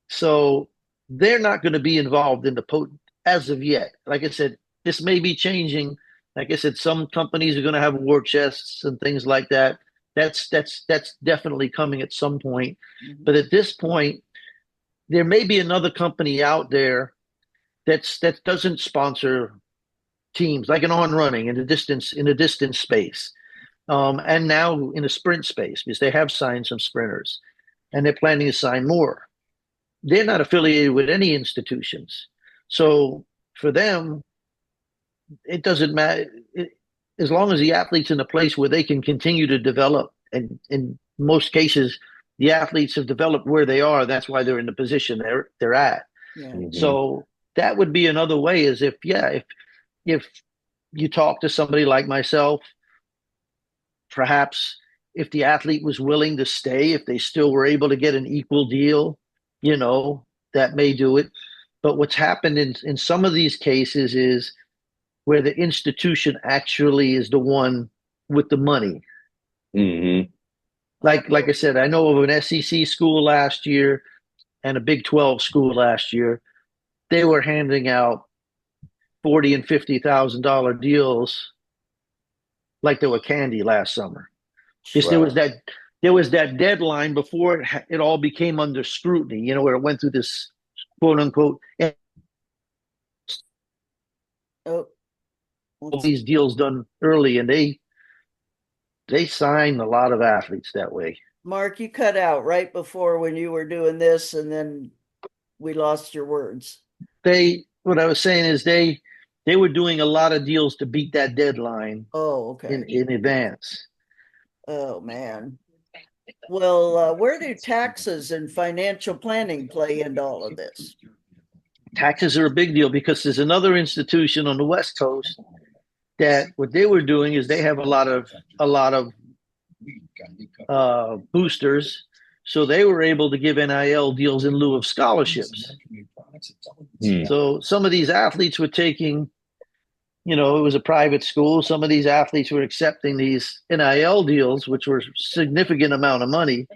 S2: So they're not going to be involved in the as of yet. Like I said, this may be changing. Like I said, some companies are going to have war chests and things like that. That's definitely coming at some point.
S1: Mhm.
S2: But at this point, there may be another company out there that doesn't sponsor teams like an on running in a distance space, and now in a sprint space because they have signed some sprinters and they're planning to sign more. They're not affiliated with any institutions. So for them, it doesn't matter. As long as the athlete's in a place where they can continue to develop, and in most cases, the athletes have developed where they are. That's why they're in the position they're at.
S1: Yeah.
S3: Hmm.
S2: So that would be another way. Is if yeah, if you talk to somebody like myself, perhaps if the athlete was willing to stay, if they still were able to get an equal deal, you know, that may do it. But what's happened in some of these cases is where the institution actually is the one with the money.
S3: Hmm.
S2: Like I said, I know of an SEC school last year and a Big 12 school last year. They were handing out $40,000 and $50,000 deals like they were candy last summer. Because
S3: Wow.
S2: there was that deadline before it all became under scrutiny, where it went through this quote unquote
S1: Oh,
S2: all
S1: let's,
S2: these deals done early, and they signed a lot of athletes that way.
S1: Mark, you cut out right before when you were doing this, and then we lost your words.
S2: What I was saying is they were doing a lot of deals to beat that deadline
S1: Oh, okay.
S2: in advance.
S1: Oh, man. Well, where do taxes and financial planning play into all of this?
S2: Taxes are a big deal because there's another institution on the West Coast that what they were doing is they have a lot of boosters, so they were able to give NIL deals in lieu of scholarships.
S3: Hmm.
S2: So some of these athletes were taking, it was a private school. Some of these athletes were accepting these NIL deals, which were a significant amount of money,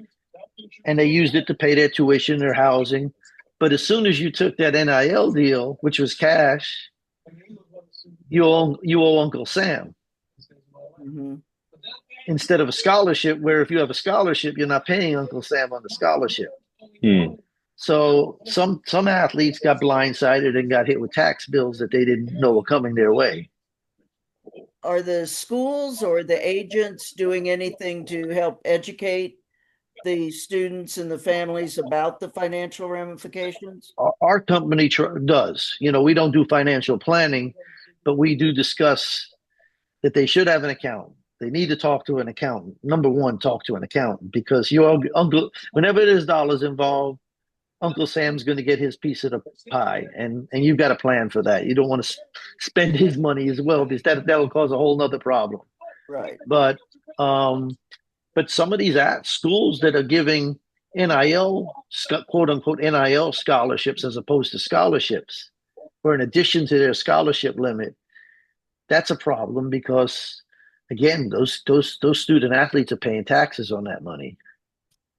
S2: and they used it to pay their tuition, their housing. But as soon as you took that NIL deal, which was cash, you owe Uncle Sam
S1: Hmm.
S2: instead of a scholarship. Where if you have a scholarship, you're not paying Uncle Sam on the scholarship.
S3: Hmm.
S2: So some athletes got blindsided and got hit with tax bills that they didn't know were coming their way.
S1: Are the schools or the agents doing anything to help educate the students and the families about the financial ramifications?
S2: Our company does. We don't do financial planning, but we do discuss that they should have an accountant. They need to talk to an accountant. Number one, talk to an accountant because your uncle, whenever there's dollars involved, Uncle Sam's going to get his piece of the pie, and you've got a plan for that. You don't want to spend his money as well because that will cause a whole nother problem.
S1: Right.
S2: But um, but some of these schools that are giving NIL, quote unquote, NIL scholarships as opposed to scholarships, or in addition to their scholarship limit, that's a problem because again, those student athletes are paying taxes on that money.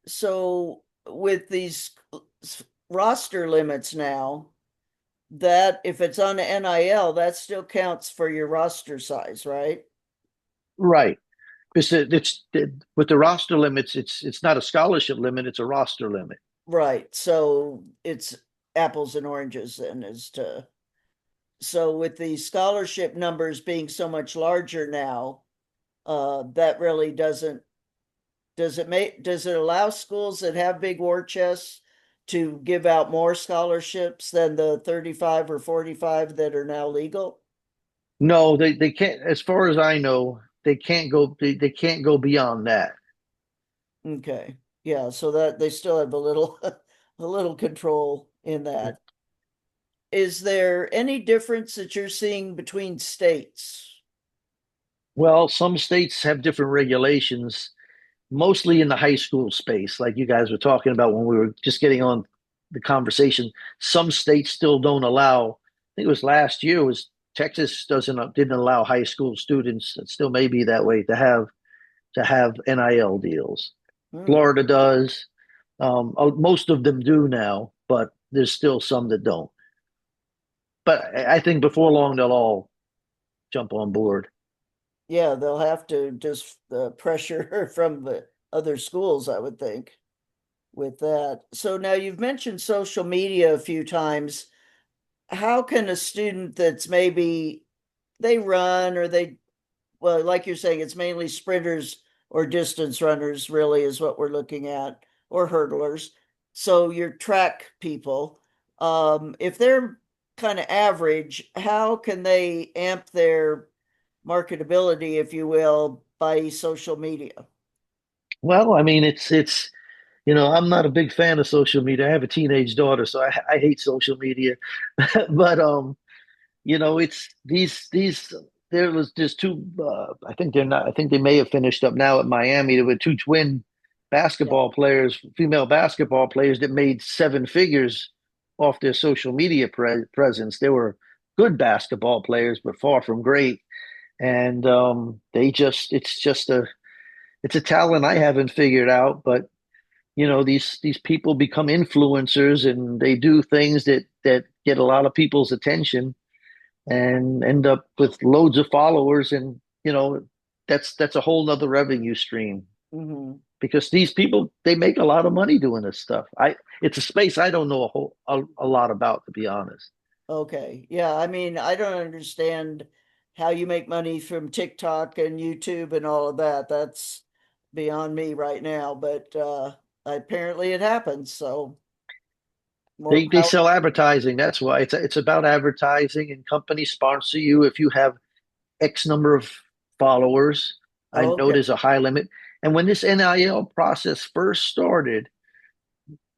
S1: So with these roster limits now, that if it's on the NIL, that still counts for your roster size, right?
S2: Right. Because with the roster limits, it's not a scholarship limit, it's a roster limit.
S1: Right. So it's apples and oranges then as to, so with the scholarship numbers being so much larger now, that really does it allow schools that have big war chests to give out more scholarships than the 35 or 45 that are now legal?
S2: No, they can't. As far as I know, they can't go beyond that.
S1: Okay. Yeah, so that they still have a little a little control in that. Is there any difference that you're seeing between states?
S2: Well, some states have different regulations, mostly in the high school space, like you guys were talking about when we were just getting on the conversation. Some states still don't allow. I think it was last year. Was Texas didn't allow high school students. It still may be that way to have NIL deals.
S1: Hmm.
S2: Florida does. Most of them do now, but there's still some that don't. But I think before long they'll all jump on board.
S1: Yeah, they'll have to just pressure from the other schools, I would think, with that. So now you've mentioned social media a few times. How can a student that's maybe they run or they, well, like you're saying, it's mainly sprinters or distance runners, really, is what we're looking at, or hurdlers. So your track people, if they're kind of average, how can they amp their marketability, if you will, by social media?
S2: Well, I mean, I'm not a big fan of social media. I have a teenage daughter, so I hate social media. But it's these. There was just two. I think they're not. I think they may have finished up now at Miami. There were two twin
S1: Yeah.
S2: basketball players, female basketball players that made seven figures off their social media presence. They were good basketball players, but far from great. And they just it's a talent I haven't figured out. But these people become influencers and they do things that get a lot of people's attention and end up with loads of followers, and that's a whole nother revenue stream
S1: Hmm.
S2: because these people they make a lot of money doing this stuff. It's a space I don't know a lot about, to be honest.
S1: Okay. Yeah. I mean, I don't understand how you make money from TikTok and YouTube and all of that. That's beyond me right now, but apparently it happens. So more
S2: They
S1: power.
S2: sell advertising. That's why it's about advertising, and companies sponsor you if you have X number of followers. I know
S1: Okay.
S2: there's a high limit. And when this NIL process first started,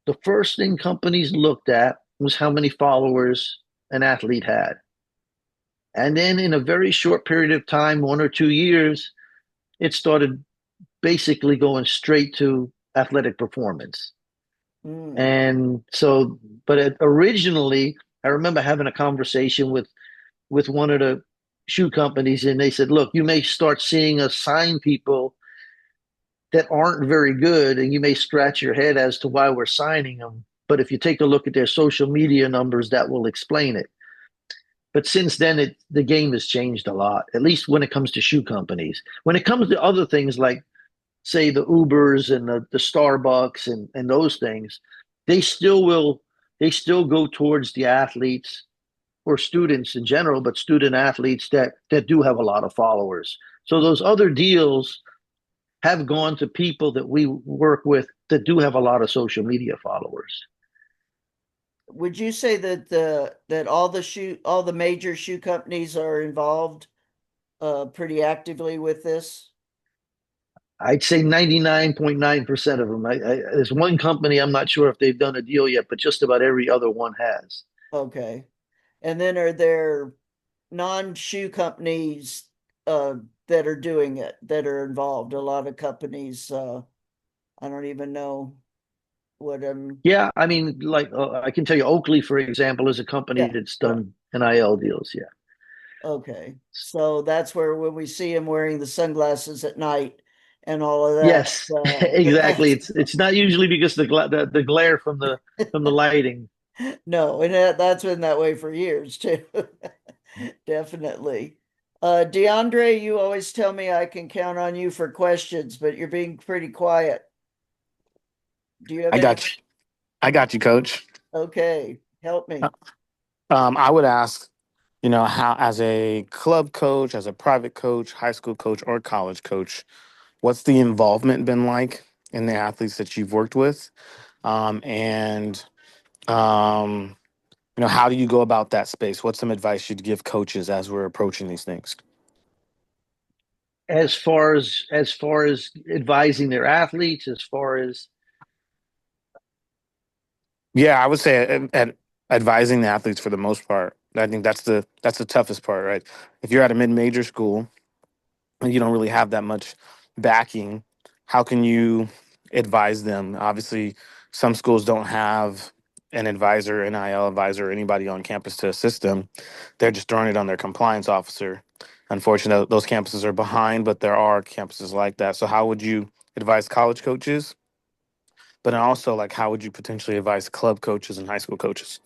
S2: the first thing companies looked at was how many followers an athlete had. And then in a very short period of time, 1 or 2 years, it started basically going straight to athletic performance.
S1: Mm.
S2: And so, but originally, I remember having a conversation with one of the shoe companies, and they said, "Look, you may start seeing us sign people that aren't very good, and you may scratch your head as to why we're signing them. But if you take a look at their social media numbers, that will explain it." But since then, the game has changed a lot. At least when it comes to shoe companies. When it comes to other things like, say, the Ubers and the Starbucks and those things, they still will. They still go towards the athletes or students in general, but student athletes that do have a lot of followers. So those other deals have gone to people that we work with that do have a lot of social media followers.
S1: Would you say that all the major shoe companies are involved pretty actively with this?
S2: I'd say 99.9% of them. There's one company, I'm not sure if they've done a deal yet, but just about every other one has.
S1: Okay. And then are there non-shoe companies uh, that are doing it, that are involved? A lot of companies, I don't even know what
S2: Yeah, I mean, like I can tell you, Oakley, for example, is a company
S1: yeah,
S2: that's
S1: right.
S2: done NIL deals. Yeah.
S1: Okay. So that's where when we see him wearing the sunglasses at night and all of that,
S2: Yes, exactly.
S1: that's
S2: It's not usually because the glare from the lighting.
S1: no, and that's been that way for years too. Definitely. DeAndre, you always tell me I can count on you for questions, but you're being pretty quiet. Do you have
S5: I
S1: any?
S5: got you. I got you, coach.
S1: Okay, help me.
S5: I would ask, how as a club coach, as a private coach, high school coach, or college coach, what's the involvement been like in the athletes that you've worked with? And um, how do you go about that space? What's some advice you'd give coaches as we're approaching these things?
S2: As far as advising their athletes, as far as
S5: Yeah, I would say at advising the athletes for the most part. I think that's the toughest part, right? If you're at a mid-major school and you don't really have that much backing, how can you advise them? Obviously, some schools don't have an advisor, NIL advisor, or anybody on campus to assist them. They're just throwing it on their compliance officer. Unfortunately, those campuses are behind, but there are campuses like that. So, how would you advise college coaches? But also, like, how would you potentially advise club coaches and high school coaches?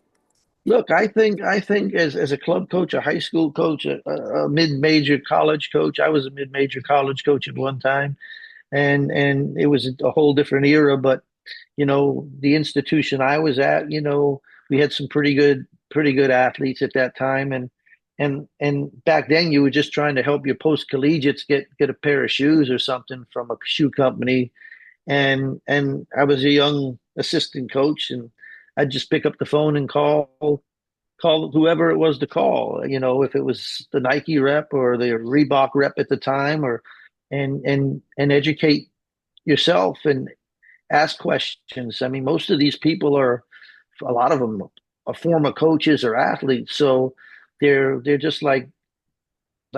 S2: look, I think as a club coach, a high school coach, a mid-major college coach. I was a mid-major college coach at one time, and it was a whole different era. But the institution I was at, we had some pretty good athletes at that time, and back then you were just trying to help your post collegiates get a pair of shoes or something from a shoe company, and I was a young assistant coach, and I'd just pick up the phone and call whoever it was to call. If it was the Nike rep or the Reebok rep at the time, or and educate yourself and ask questions. I mean, most of these people a lot of them are former coaches or athletes, so they're just like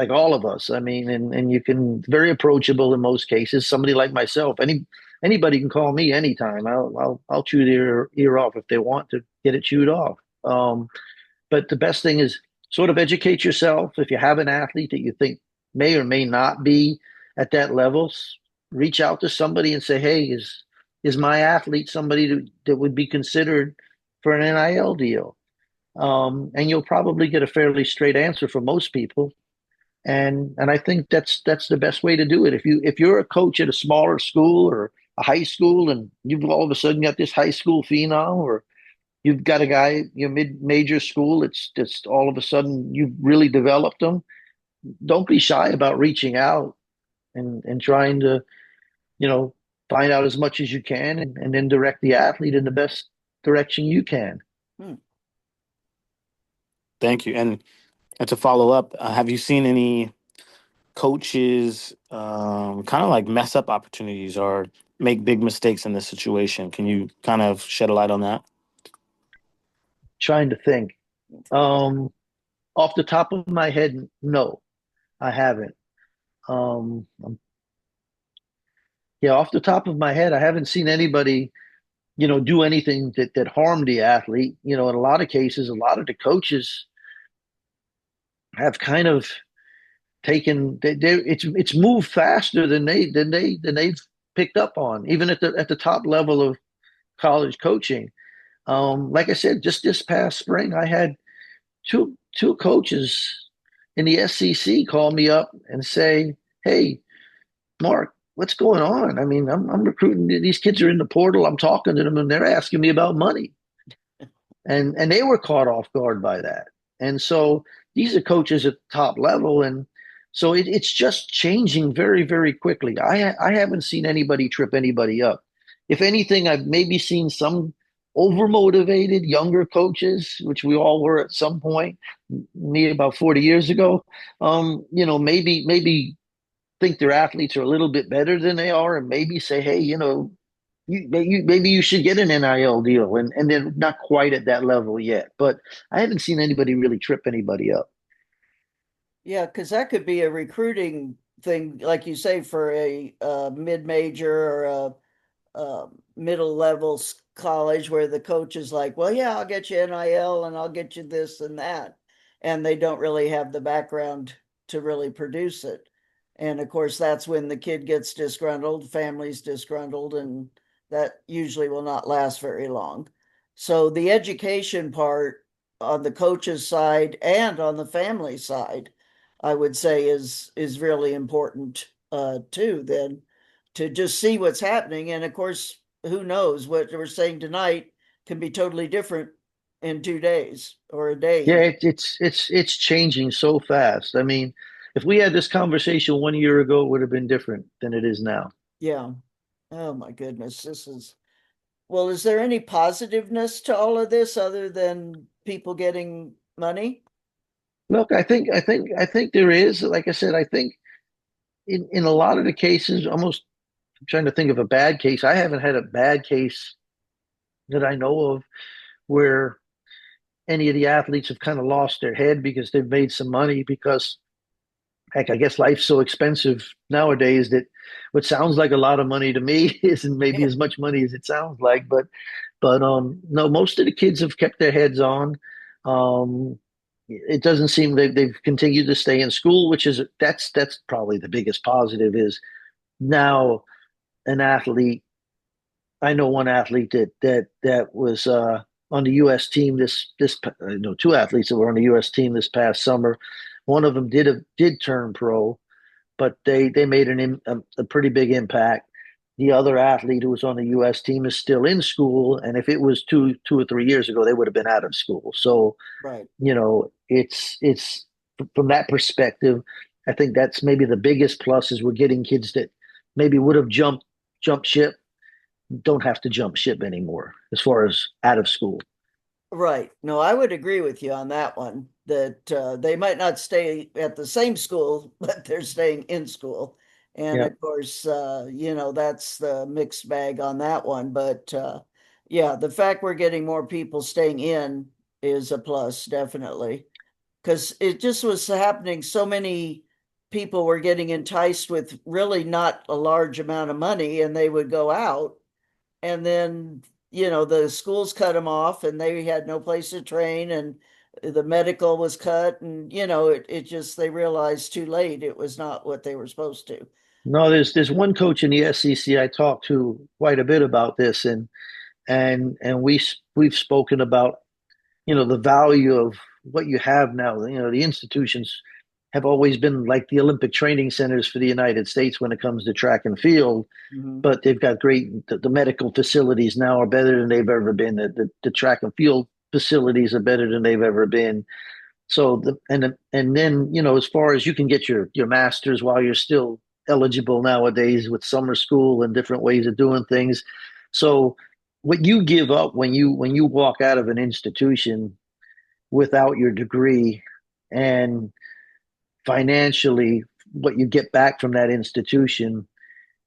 S2: all of us. I mean, and you can very approachable in most cases. Somebody like myself, anybody can call me anytime. I'll chew their ear off if they want to get it chewed off. But the best thing is sort of educate yourself. If you have an athlete that you think may or may not be at that level, reach out to somebody and say, "Hey, is my athlete somebody that would be considered for an NIL deal?" And you'll probably get a fairly straight answer from most people. And I think that's the best way to do it. If you're a coach at a smaller school or a high school, and you've all of a sudden got this high school phenom, or you've got a guy your mid-major school, it's all of a sudden you've really developed them. Don't be shy about reaching out and trying to you know find out as much as you can, and then direct the athlete in the best direction you can.
S1: Hmm.
S5: Thank you. And to follow up, have you seen any coaches kind of like mess up opportunities or make big mistakes in this situation? Can you kind of shed a light on that?
S2: Trying to think. um Off the top of my head, no, I haven't. Yeah, off the top of my head, I haven't seen anybody do anything that harmed the athlete. In a lot of cases, a lot of the coaches have kind of taken it's moved faster than they've picked up on, even at the top level of college coaching. Like I said, just this past spring, I had two coaches in the SEC call me up and say, "Hey, Mark, what's going on? I mean, I'm recruiting. These kids are in the portal. I'm talking to them, and they're asking me about money." And they were caught off guard by that. And so these are coaches at the top level, and so it's just changing very, very quickly. I haven't seen anybody trip anybody up. If anything, I've maybe seen some overmotivated younger coaches, which we all were at some point, me about 40 years ago, maybe think their athletes are a little bit better than they are, and maybe say, hey, maybe you should get an NIL deal, and they're not quite at that level yet. But I haven't seen anybody really trip anybody up.
S1: Yeah, because that could be a recruiting thing, like you say, for a mid-major or middle level college where the coach is like, well, yeah, I'll get you NIL and I'll get you this and that. And they don't really have the background to really produce it. And of course, that's when the kid gets disgruntled, family's disgruntled, and that usually will not last very long. So the education part on the coach's side and on the family side, I would say is really important too, then to just see what's happening. And of course, who knows what we're saying tonight can be totally different in 2 days or a day
S2: Yeah,
S1: even.
S2: it's changing so fast. I mean, if we had this conversation 1 year ago, it would have been different than it is now.
S1: Yeah. Oh my goodness. Well, is there any positiveness to all of this other than people getting money?
S2: Look, I think there is. Like I said, I think in a lot of the cases, almost I'm trying to think of a bad case. I haven't had a bad case that I know of where any of the athletes have kind of lost their head because they've made some money because heck, I guess life's so expensive nowadays that what sounds like a lot of money to me isn't maybe
S1: Yeah.
S2: as much money as it sounds like. But no, most of the kids have kept their heads on. Um, it doesn't seem they've continued to stay in school, which is that's probably the biggest positive is now an athlete. I know one athlete that was on the U.S. team this no two athletes that were on the U.S. team this past summer. One of them did turn pro, but they made a pretty big impact. The other athlete who was on the U.S. team is still in school, and if it was two or 3 years ago, they would have been out of school. So
S1: Right.
S2: it's from that perspective. I think that's maybe the biggest plus is we're getting kids that maybe would have jumped ship don't have to jump ship anymore as far as out of school.
S1: Right. No, I would agree with you on that one, that they might not stay at the same school, but they're staying in school. And
S2: Yeah.
S1: of course, that's the mixed bag on that one. But yeah, the fact we're getting more people staying in is a plus, definitely. Because it just was happening. So many people were getting enticed with really not a large amount of money, and they would go out and then the schools cut them off and they had no place to train, and the medical was cut, and it just they realized too late it was not what they were supposed to.
S2: No, there's one coach in the SEC I talked to quite a bit about this, and we've spoken about the value of what you have now. The institutions have always been like the Olympic training centers for the United States when it comes to track and field,
S1: Hmm.
S2: but they've got the medical facilities now are better than they've ever been. The track and field facilities are better than they've ever been. So and then as far as you can get your master's while you're still eligible nowadays with summer school and different ways of doing things. So what you give up when you walk out of an institution without your degree, and financially what you get back from that institution,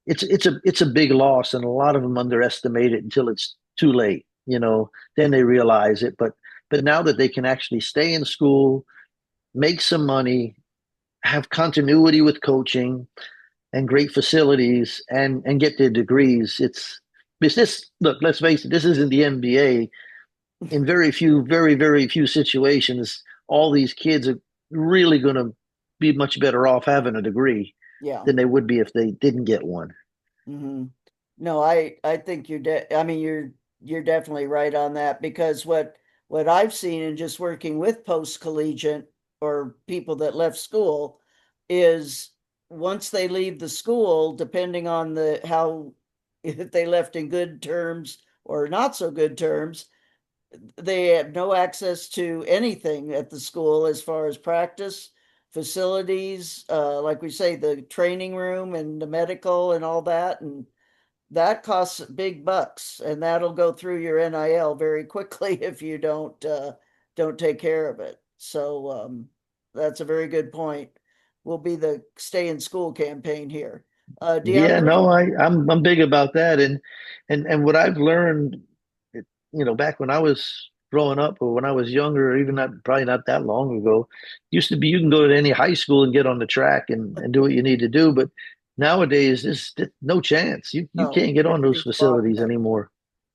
S2: it's a big loss, and a lot of them underestimate it until it's too late. Then they realize it. But now that they can actually stay in school, make some money, have continuity with coaching and great facilities, and get their degrees. It's this. Look, let's face it. This isn't the NBA. In very few situations, all these kids are really going to be much better off having a degree
S1: Yeah.
S2: than they would be if they didn't get one.
S1: Hmm. No, I think I mean you're definitely right on that, because what I've seen in just working with post collegiate or people that left school is once they leave the school, depending on the how if they left in good terms or not so good terms, they have no access to anything at the school as far as practice facilities, like we say, the training room and the medical and all that. And that costs big bucks, and that'll go through your NIL very quickly if you don't take care of it. So that's a very good point. Will be the stay in school campaign here.
S2: Yeah,
S1: DeAndre?
S2: no, I'm big about that, and what I've learned, back when I was growing up or when I was younger, or even not probably not that long ago, used to be you can go to any high school and get on the track and do what you need to do, but nowadays there's no chance. You
S1: No,
S2: can't get on those
S1: everything's
S2: facilities
S1: bottleneck.
S2: anymore.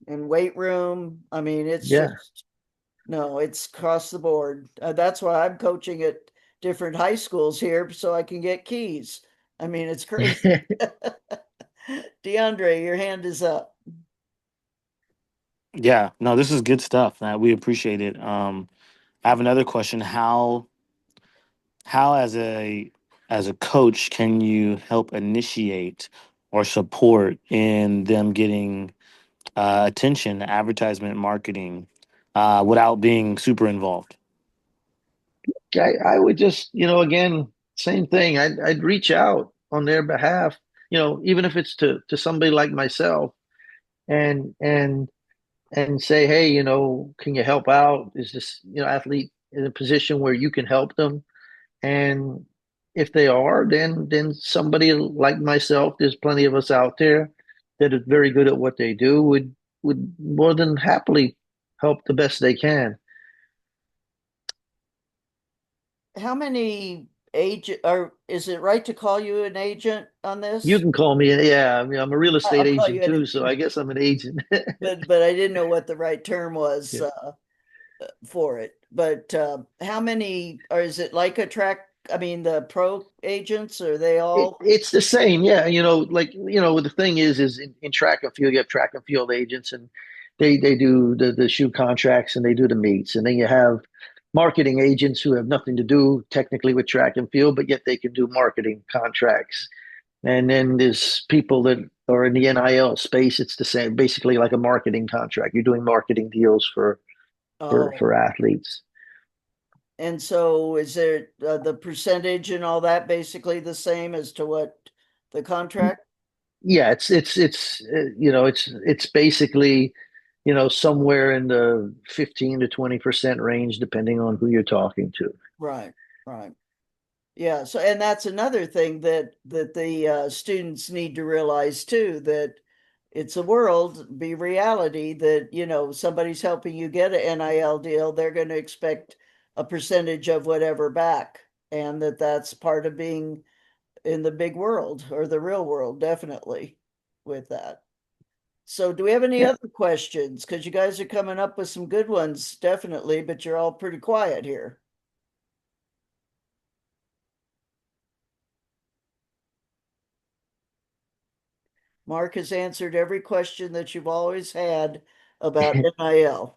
S1: And weight room. I mean, it's
S2: Yeah.
S1: just no, it's across the board. That's why I'm coaching at different high schools here so I can get keys. I mean, it's crazy. DeAndre, your hand is up.
S5: Yeah, no, this is good stuff. We appreciate it. I have another question. How as a coach can you help initiate or support in them getting attention, advertisement, marketing, without being super involved?
S2: I would just, again, same thing. I'd reach out on their behalf, even if it's to somebody like myself and and say, hey, can you help out? Is this, athlete in a position where you can help them? And if they are, then somebody like myself, there's plenty of us out there that are very good at what they do, would more than happily help the best they can.
S1: How many agent or is it right to call you an agent on
S2: You
S1: this?
S2: can call me, yeah. I mean, I'm a real estate
S1: I'll call
S2: agent
S1: you an
S2: too, so I guess I'm an agent.
S1: but I didn't know what the right term was
S2: Yeah.
S1: for it. But how many, or is it like a track? I mean, the pro agents, are they all?
S2: It's the same, yeah. The thing is in track and field, you have track and field agents, and they do the shoe contracts and they do the meets, and then you have marketing agents who have nothing to do technically with track and field, but yet they can do marketing contracts. And then there's people that are in the NIL space. It's the same, basically like a marketing contract. You're doing marketing deals for
S1: Oh,
S2: athletes.
S1: and so is there the percentage and all that basically the same as to what the contract?
S2: Yeah, it's basically, somewhere in the 15 to 20% range, depending on who you're talking to.
S1: Right, right. Yeah, so and that's another thing that the students need to realize too, that it's a world, be reality that, somebody's helping you get an NIL deal, they're going to expect a percentage of whatever back, and that's part of being in the big world or the real world, definitely with that. So, do we have any
S2: Yeah,
S1: other questions? Because you guys are coming up with some good ones, definitely, but you're all pretty quiet here. Mark has answered every question that you've always had about NIL.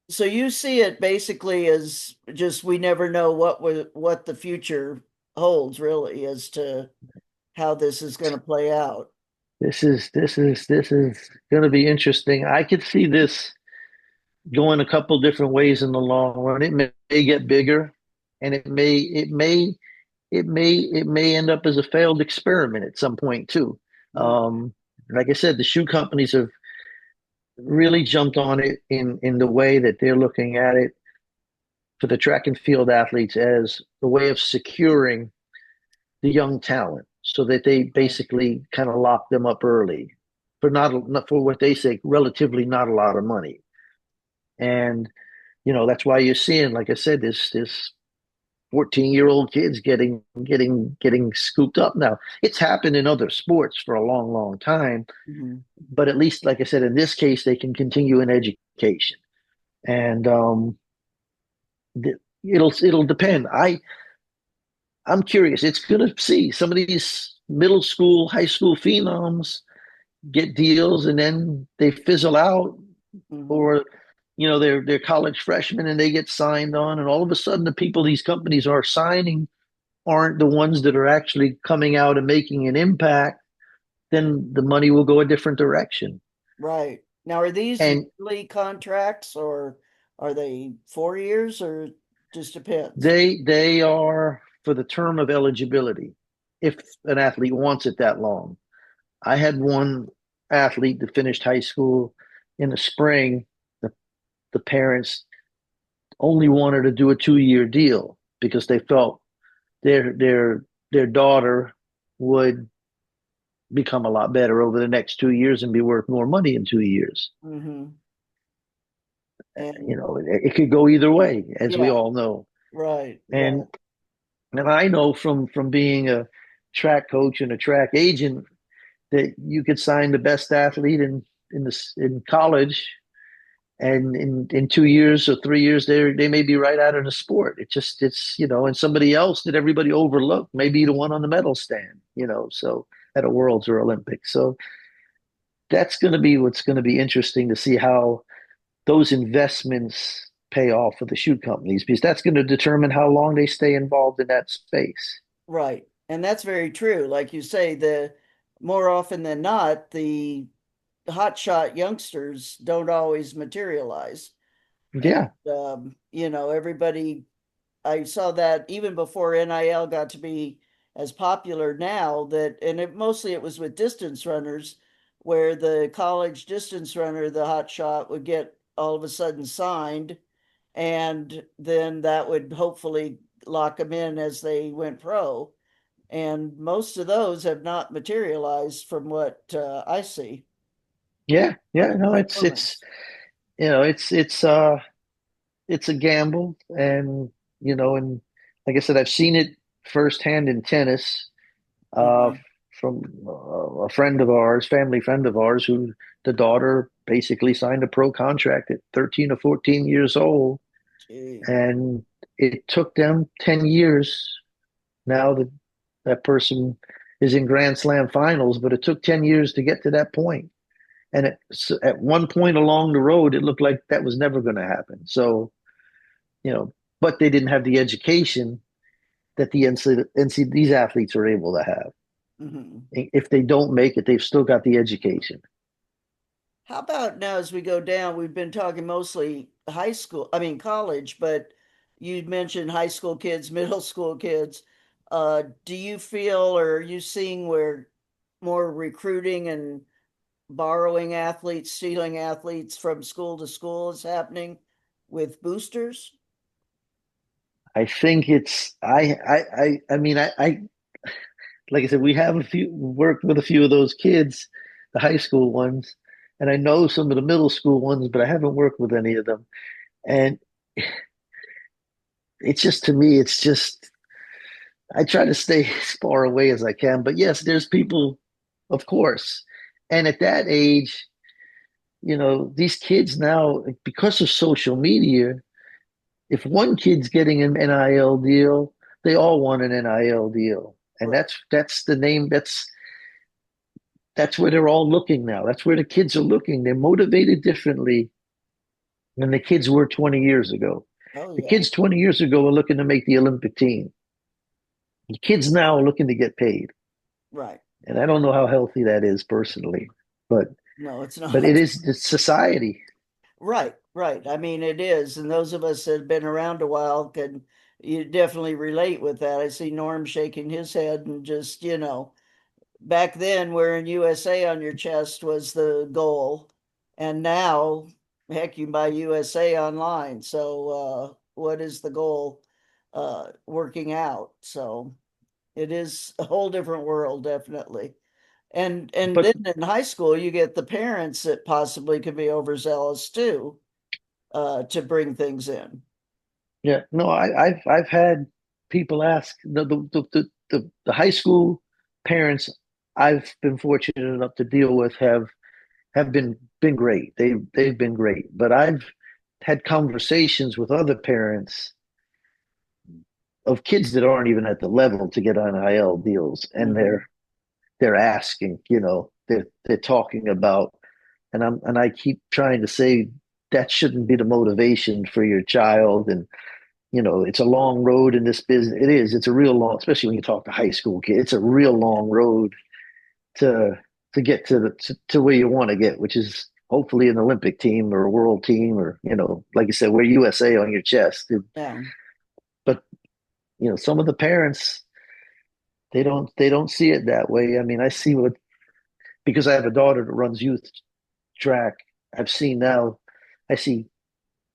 S1: So you see it basically as just we never know what the future holds really as to how this is going to play out.
S2: this is going to be interesting. I could see this going a couple different ways in the long run. It may get bigger, and it may end up as a failed experiment at some point too.
S1: Mm,
S2: Like I said, the shoe companies have really jumped on it in the way that they're looking at it for the track and field athletes as a way of securing the young talent so that they
S1: right.
S2: basically kind of lock them up early for not for what they say relatively not a lot of money. And that's why you're seeing, like I said, this 14-year-old kids getting scooped up now. It's happened in other sports for a long, long time,
S1: Mhm.
S2: but at least, like I said, in this case, they can continue in education. And it'll depend. I'm curious. It's going to see some of these middle school, high school phenoms get deals, and then they fizzle out,
S1: Mhm.
S2: or they're college freshmen and they get signed on, and all of a sudden the people these companies are signing aren't the ones that are actually coming out and making an impact. Then the money will go a different direction.
S1: Right. Now, are these
S2: And
S1: yearly contracts or are they 4 years or just depends?
S2: they are for the term of eligibility if an athlete wants it that long. I had one athlete that finished high school in the spring. The, the parents only wanted to do a 2-year deal because they felt their daughter would become a lot better over the next 2 years and be worth more money in 2 years.
S1: Mm-hmm. And
S2: You know, it could go either way, as we
S1: yeah,
S2: all know.
S1: right, right.
S2: And I know from being a track coach and a track agent that you could sign the best athlete in college, and in 2 years or 3 years they may be right out of the sport. It's and somebody else that everybody overlooked may be the one on the medal stand. So at a Worlds or Olympics. So that's going to be what's going to be interesting to see how those investments pay off for the shoe companies, because that's going to determine how long they stay involved in that space.
S1: Right. And that's very true. Like you say, the more often than not, the hotshot youngsters don't always materialize. And
S2: Yeah,
S1: everybody, I saw that even before NIL got to be as popular now, that and mostly it was with distance runners, where the college distance runner, the hot shot, would get all of a sudden signed, and then that would hopefully lock them in as they went pro. And most of those have not materialized from what I see
S2: yeah,
S1: on
S2: yeah.
S1: the
S2: No,
S1: performance.
S2: it's a gamble, and like I said, I've seen it firsthand in tennis, uh,
S1: Mhm.
S2: from a friend of ours, family friend of ours, who the daughter basically signed a pro contract at 13 or 14 years old,
S1: Gee.
S2: and it took them 10 years. Now that person is in Grand Slam finals, but it took 10 years to get to that point. And at one point along the road, it looked like that was never going to happen. So, you know, but they didn't have the education that the these athletes are able to have.
S1: Mhm.
S2: If they don't make it, they've still got the education.
S1: How about now as we go down, we've been talking mostly high school, I mean college, but you mentioned high school kids, middle school kids. Do you feel or are you seeing where more recruiting and borrowing athletes, stealing athletes from school to school is happening with boosters?
S2: I think it's I mean I like I said, we have a few worked with a few of those kids, the high school ones, and I know some of the middle school ones, but I haven't worked with any of them. And it's just, to me, it's just, I try to stay as far away as I can. But yes, there's people, of course. And at that age, these kids now, because of social media, if one kid's getting an NIL deal, they all want an NIL deal. And
S1: Right.
S2: that's the name. That's where they're all looking now. That's where the kids are looking. They're motivated differently than the kids were 20 years ago.
S1: Oh
S2: The
S1: yeah.
S2: kids 20 years ago were looking to make the Olympic team. The kids now are looking to get paid.
S1: Right.
S2: And I don't know how healthy that is personally, but
S1: No, it's
S2: it
S1: not.
S2: is the society.
S1: Right, right. I mean, it is. And those of us that have been around a while can you definitely relate with that. I see Norm shaking his head and just, back then wearing USA on your chest was the goal. And now, heck, you can buy USA online. So, what is the goal? Working out. So it is a whole different world, definitely. And
S2: But
S1: then in high school, you get the parents that possibly could be overzealous too, to bring things in.
S2: yeah, no, I've had people ask the high school parents I've been fortunate enough to deal with have been great. They've been great. But I've had conversations with other parents of kids that aren't even at the level to get NIL deals, and
S1: Mhm.
S2: they're asking, they're talking about, and I keep trying to say that shouldn't be the motivation for your child. And it's a long road in this business. It is. It's a real long, especially when you talk to high school kids. It's a real
S1: Oh yeah.
S2: long road to get to where you want to get, which is hopefully an Olympic team or a world team, or like you said, wear USA on your chest.
S1: Yeah.
S2: But some of the parents, they don't see it that way. I mean, I see what because I have a daughter that runs youth track. I've seen now, I see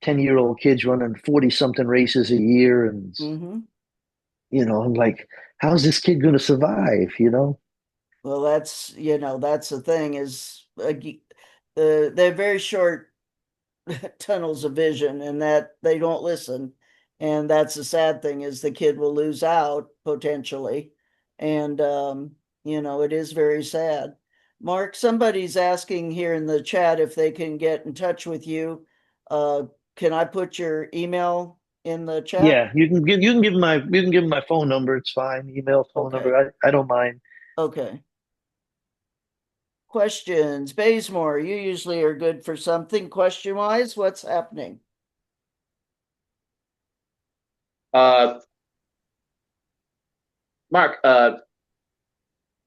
S2: 10-year-old kids running 40 something races a year. And,
S1: Mm-hmm.
S2: I'm like, how's this kid going to survive?
S1: Well, that's the thing is they're very short tunnels of vision and that they don't listen. And that's the sad thing is the kid will lose out potentially. And it is very sad. Mark, somebody's asking here in the chat if they can get in touch with you. Can I put your email in the chat?
S2: Yeah, you can give them my phone number. It's fine. Email, phone
S1: Okay.
S2: number. I don't mind.
S1: Okay. Questions. Bazemore, you usually are good for something question wise. What's happening?
S6: Uh, Mark, I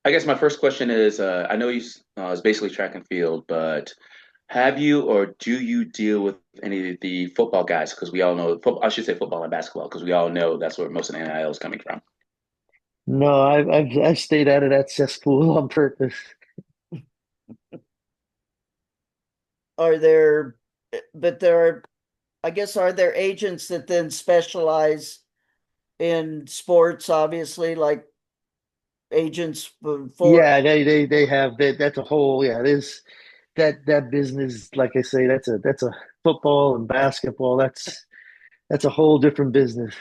S6: guess my first question is, I know you it's basically track and field, but have you or do you deal with any of the football guys? Because we all know football, I should say football and basketball, because we all know that's where most of the NIL is coming from.
S2: No, I've stayed out of that cesspool on purpose.
S1: Are there, but there are, I guess, are there agents that then specialize in sports, obviously, like agents for,
S2: Yeah, they have that. That's a whole, yeah. There's that business. Like I say, that's a football and basketball. That's a whole different business.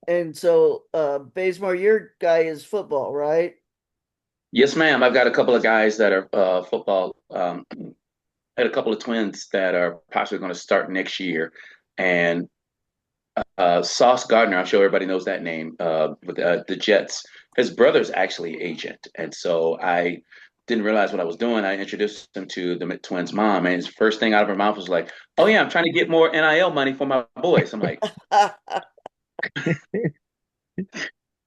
S1: and so, Bazemore, your guy is football, right?
S6: Yes, ma'am. I've got a couple of guys that are football. I had a couple of twins that are possibly going to start next year, and Sauce Gardner, I'm sure everybody knows that name, with the Jets. His brother's actually agent, and so I didn't realize what I was doing. I introduced him to the twins' mom, and his first thing out of her mouth was like, "Oh yeah, I'm trying to get more NIL money for my boys." I'm like,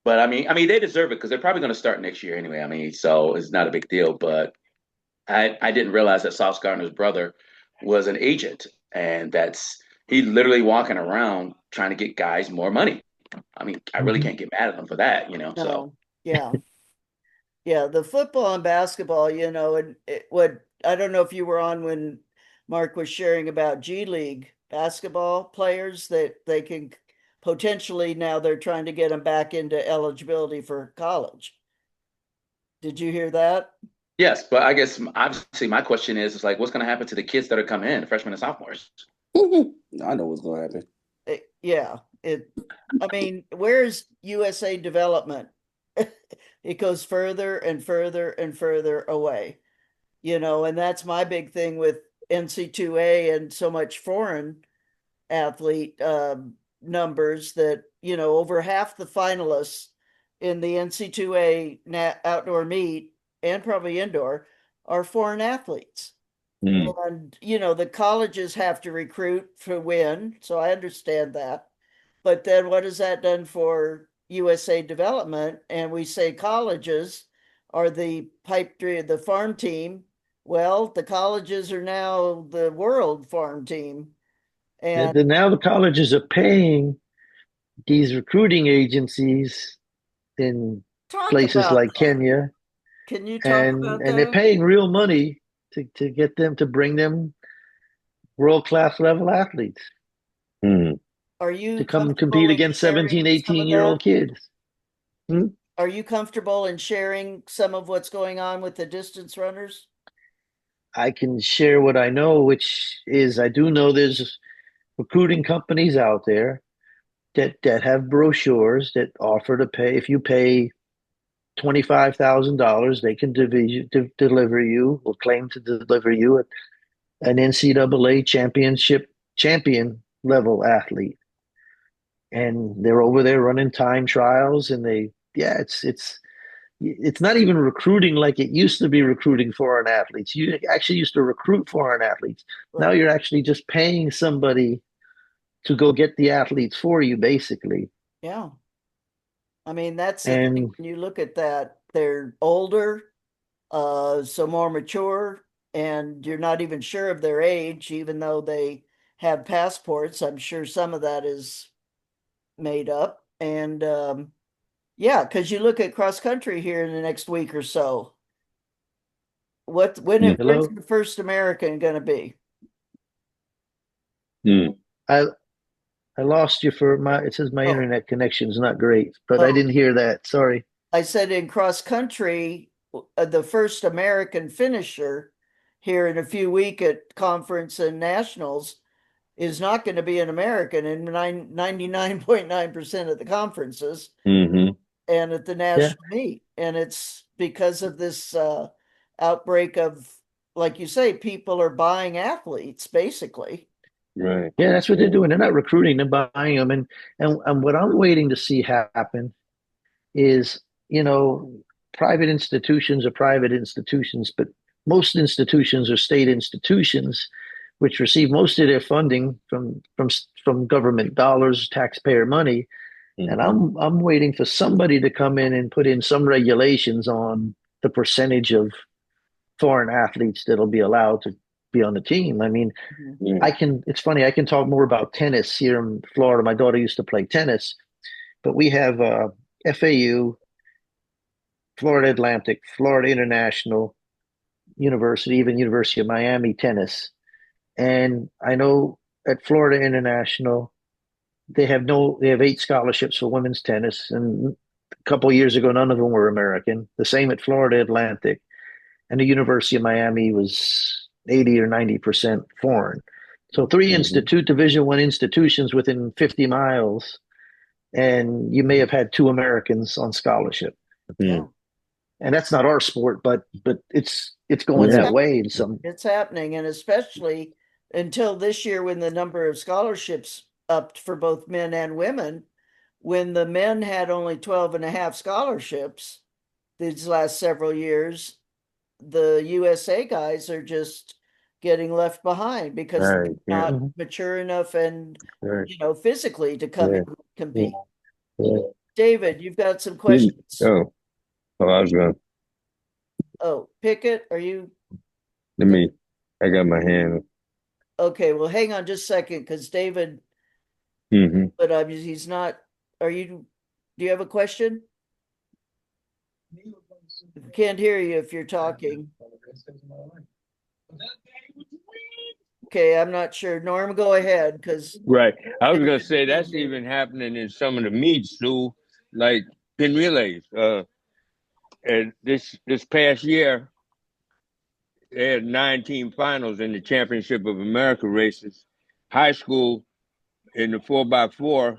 S6: but I mean, they deserve it because they're probably going to start next year anyway. I mean, so it's not a big deal. But I didn't realize that Sauce Gardner's brother was an agent, and that's he literally walking around trying to get guys more money. I mean, I really
S2: Mhm.
S6: can't get mad at him for that. So
S1: No, yeah. Yeah, the football and basketball, and what I don't know if you were on when Mark was sharing about G League basketball players that they can potentially now they're trying to get them back into eligibility for college. Did you hear that?
S6: yes, but I guess obviously my question is like, what's going to happen to the kids that are coming in, freshmen and sophomores?
S7: I know what's gonna happen.
S1: Yeah, I mean, where's USA development? It goes further and further and further away. And that's my big thing with NC2A and so much foreign athlete numbers that, over half the finalists in the NC2A outdoor meet and probably indoor are foreign athletes.
S3: Mm.
S1: And, the colleges have to recruit to win. So I understand that. But then what has that done for USA development? And we say colleges are the pipe dream, the farm team. Well, the colleges are now the world farm team.
S2: And
S1: And
S2: then now the colleges are paying these recruiting agencies in
S1: talk
S2: places
S1: about
S2: like
S1: that.
S2: Kenya,
S1: Can you talk
S2: and
S1: about
S2: and they're
S1: that?
S2: paying real money to get them to bring them world class level athletes
S3: Mm.
S1: Are you
S2: to come compete
S1: comfortable in
S2: against 17,
S1: sharing some of
S2: 18 year
S1: that?
S2: old kids. Hmm?
S1: Are you comfortable in sharing some of what's going on with the distance runners?
S2: I can share what I know, which is I do know there's recruiting companies out there that have brochures that offer to pay. If you pay $25,000, they can deliver you or claim to deliver you an NCAA championship champion level athlete. And they're over there running time trials, and yeah, it's not even recruiting like it used to be recruiting foreign athletes. You actually used to recruit foreign athletes. Now
S1: Right.
S2: you're actually just paying somebody to go get the athletes for you, basically.
S1: Yeah. I mean, that's the thing.
S2: And
S1: When you look at that, they're older, so more mature, and you're not even sure of their age, even though they have passports. I'm sure some of that is made up. And yeah, because you look at cross country here in the next week or so. when's
S2: Hello?
S1: the first American going to be?
S3: Hmm.
S2: I I lost you for it says my
S1: Oh,
S2: internet connection's not great, but I
S1: oh,
S2: didn't hear that. Sorry.
S1: I said in cross country, the first American finisher here in a few week at conference and nationals is not going to be an American in 99.9% of the conferences
S3: Mm-hmm.
S1: and at the
S2: Yeah.
S1: national meet. And it's because of this outbreak of, like you say, people are buying athletes, basically.
S3: Right.
S2: Yeah, that's what they're
S3: Yeah.
S2: doing. They're not recruiting, they're buying them. And what I'm waiting to see happen is, you know, private institutions are private institutions, but most institutions are state institutions, which receive most of their funding from government dollars, taxpayer money. And
S3: Mm-hmm.
S2: I'm waiting for somebody to come in and put in some regulations on the percentage of foreign athletes that'll be allowed to be on the team. I mean,
S1: Mhm.
S3: Yeah.
S2: it's funny, I can talk more about tennis here in Florida. My daughter used to play tennis, but we have FAU, Florida Atlantic, Florida International University, even University of Miami tennis. And I know at Florida International, they have 8 scholarships for women's tennis. And a couple of years ago, none of them were American. The same at Florida Atlantic. And the University of Miami was 80 or 90% foreign. So three
S3: Mm-hmm.
S2: Division I institutions within 50 miles, and you may have had 2 Americans on scholarship.
S3: Mm-hmm.
S1: Yeah.
S2: And that's not our sport, but it's going
S1: It's
S3: Yeah.
S2: that
S1: hap-
S2: way in some.
S1: it's happening, and especially until this year when the number of scholarships upped for both men and women, when the men had only 12 and a half scholarships these last several years, the USA guys are just getting left behind because they're
S3: Right. Yeah.
S1: not
S2: Mhm.
S1: mature enough and
S3: Right.
S1: physically to come in
S3: Yeah.
S1: and
S3: Yeah.
S1: compete.
S3: Yeah.
S1: David, you've got some
S3: You-
S1: questions.
S3: Oh, oh, I was going.
S1: Oh, Pickett, are you
S3: Let me. I got my hand.
S1: okay? Well, hang on just a second because David,
S3: Mm-hmm.
S1: but he's not. Are you? Do you have a question? Can't hear you if you're talking. Okay, I'm not sure. Norm, go ahead because
S3: Right. I was gonna say that's even happening in some of the meets too, like pin relays. And this past year, they had 19 finals in the Championship of America races. High school in the 4x4,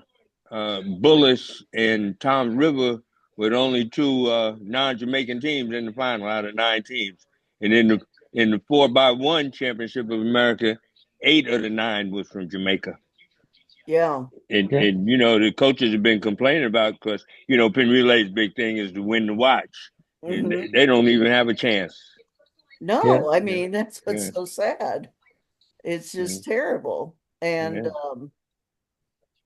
S3: Bullis and Tom's River with only two non-Jamaican teams in the final out of 9 teams. And in the 4x1 Championship of America, 8 of the 9 was from Jamaica.
S1: yeah.
S2: Yeah,
S3: And you know the coaches have been complaining about because you know pin relay's big thing is to win the watch, and
S1: Hmm.
S3: they don't even have a chance.
S2: yeah,
S1: No, I
S3: Yeah,
S1: mean that's
S3: yeah,
S1: what's so sad. It's
S3: yeah,
S1: just terrible. And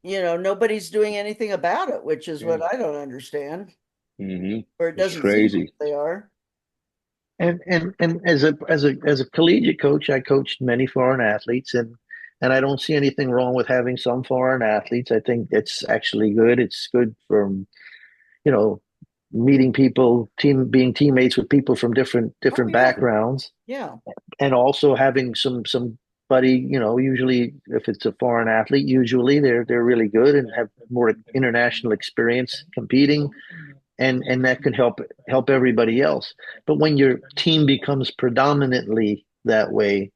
S3: yeah,
S1: nobody's doing anything about it, which is
S3: yeah.
S1: what I don't understand,
S3: Mm-hmm.
S1: or it
S3: It's
S1: doesn't seem like
S3: crazy.
S1: they are.
S2: and as a collegiate coach, I coached many foreign athletes, and I don't see anything wrong with having some foreign athletes. I think it's actually good. It's good from, you know, meeting people, being teammates with people from
S1: Oh
S2: different
S1: yeah,
S2: backgrounds,
S1: yeah.
S2: and also having somebody, usually if it's a foreign athlete, usually they're really good and have more international experience competing, and that can help everybody else. But when your team becomes predominantly that way,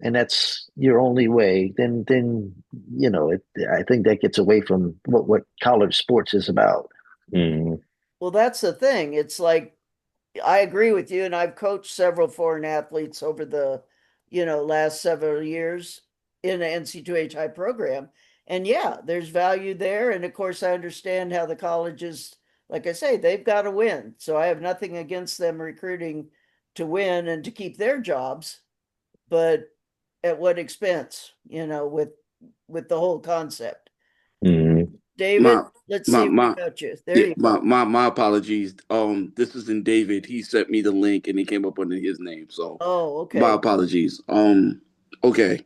S2: and that's your only way, then I think that gets away from what college sports is about.
S3: Mm-hmm.
S1: Well, that's the thing. It's like I agree with you, and I've coached several foreign athletes over the, last several years in the NC2A type program. And yeah, there's value there. And of course, I understand how the colleges, like I say, they've got to win. So I have nothing against them recruiting to win and to keep their jobs, but at what expense, with the whole concept.
S3: Mm-hmm.
S1: David,
S7: My
S1: let's see
S7: my
S1: if we
S7: my
S1: got you. There
S7: yeah,
S1: you
S7: my
S1: go.
S7: my my apologies. This isn't David. He sent me the link and he came up under his name. So
S1: Oh,
S7: my
S1: okay.
S7: apologies. Okay.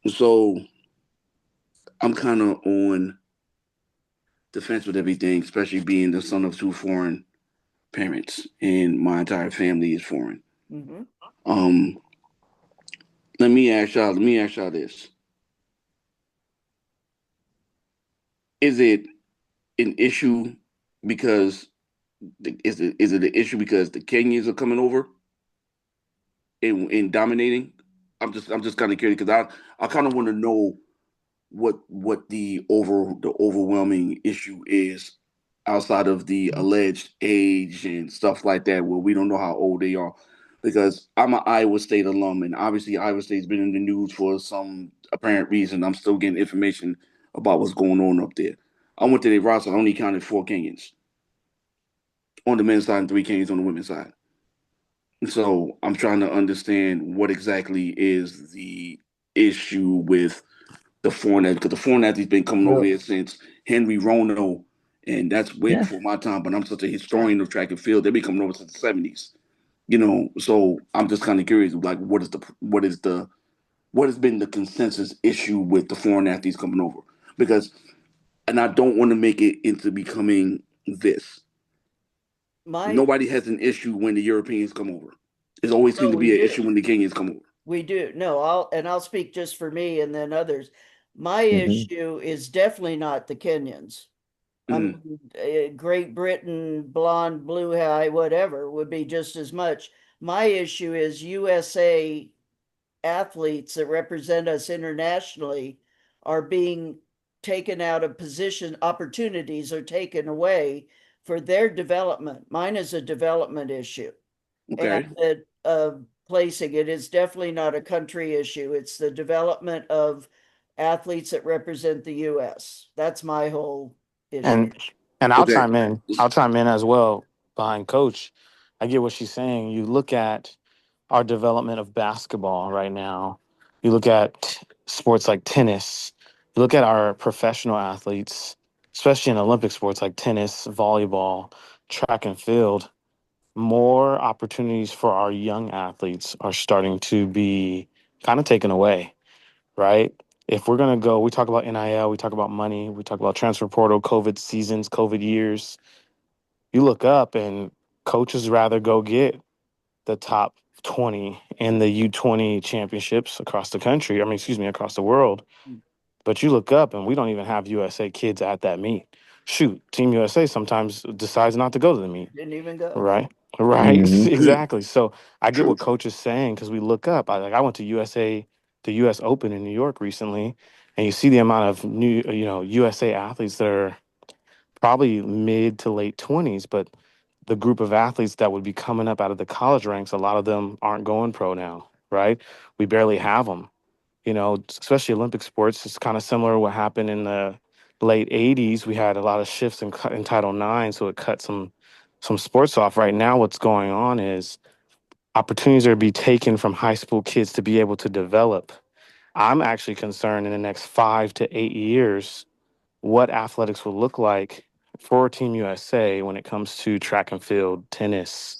S7: So I'm kind of on the fence with everything, especially being the son of two foreign. parents, and my entire family is foreign.
S1: Mhm.
S7: Um, Let me ask y'all this: Is it an issue because is it an issue because the Kenyans are coming over and dominating? I'm just kind of curious because I kind of want to know what the overwhelming issue is outside of the alleged age and stuff like that, where we don't know how old they are. Because I'm an Iowa State alum, and obviously Iowa State's been in the news for some apparent reason. I'm still getting information about what's going on up there. I went to their roster. I only counted 4 Kenyans on the men's side and 3 Kenyans on the women's side. So I'm trying to understand what exactly is the issue with the foreign because the foreign athlete's been coming over
S2: Well,
S7: here since Henry Rono, and that's way
S2: yeah,
S7: before my time. But I'm such a historian of track and field; they've been coming over since the '70s. You know, so I'm just kind of curious, like, what has been the consensus issue with the foreign athletes coming over? Because, and I don't want to make it into becoming this.
S1: My
S7: Nobody has an issue when the Europeans come over. It always seems
S1: no,
S7: to
S1: we
S7: be an
S1: do.
S7: issue when the Kenyans come over.
S1: We do. No, I'll speak just for me and then others. My
S2: hmm
S1: issue is definitely not the Kenyans. I
S7: Mm-hmm.
S1: mean, Great Britain, blonde, blue eye, whatever would be just as much. My issue is USA athletes that represent us internationally are being taken out of position, opportunities are taken away for their development. Mine is a development issue. And
S7: Okay.
S1: placing it is definitely not a country issue. It's the development of athletes that represent the US. That's my whole issue.
S5: And I'll
S7: Okay.
S5: chime in. I'll chime in as well behind coach. I get what she's saying. You look at our development of basketball right now. You look at sports like tennis. You look at our professional athletes, especially in Olympic sports like tennis, volleyball, track and field. More opportunities for our young athletes are starting to be kind of taken away, right? If we're going to go, we talk about NIL, we talk about money, we talk about transfer portal, COVID seasons, COVID years. You look up and coaches rather go get the top 20 in the U20 championships across the country. I mean, excuse me, across the world. But you look up and we don't even have USA kids at that meet. Shoot, Team USA sometimes decides not to go to the meet.
S1: Didn't even go.
S5: Right. Right.
S2: hmm
S7: Mm,
S5: Exactly. So I get
S7: true.
S5: what coach is saying because we look up. I went to USA, the US Open in New York recently, and you see the amount of new, USA athletes that are probably mid to late 20s, but the group of athletes that would be coming up out of the college ranks, a lot of them aren't going pro now, right? We barely have them, especially Olympic sports. It's kind of similar to what happened in the late 80s. We had a lot of shifts in Title IX, so it cut some sports off. Right now, what's going on is opportunities are to be taken from high school kids to be able to develop. I'm actually concerned in the next 5 to 8 years what athletics will look like for Team USA when it comes to track and field, tennis,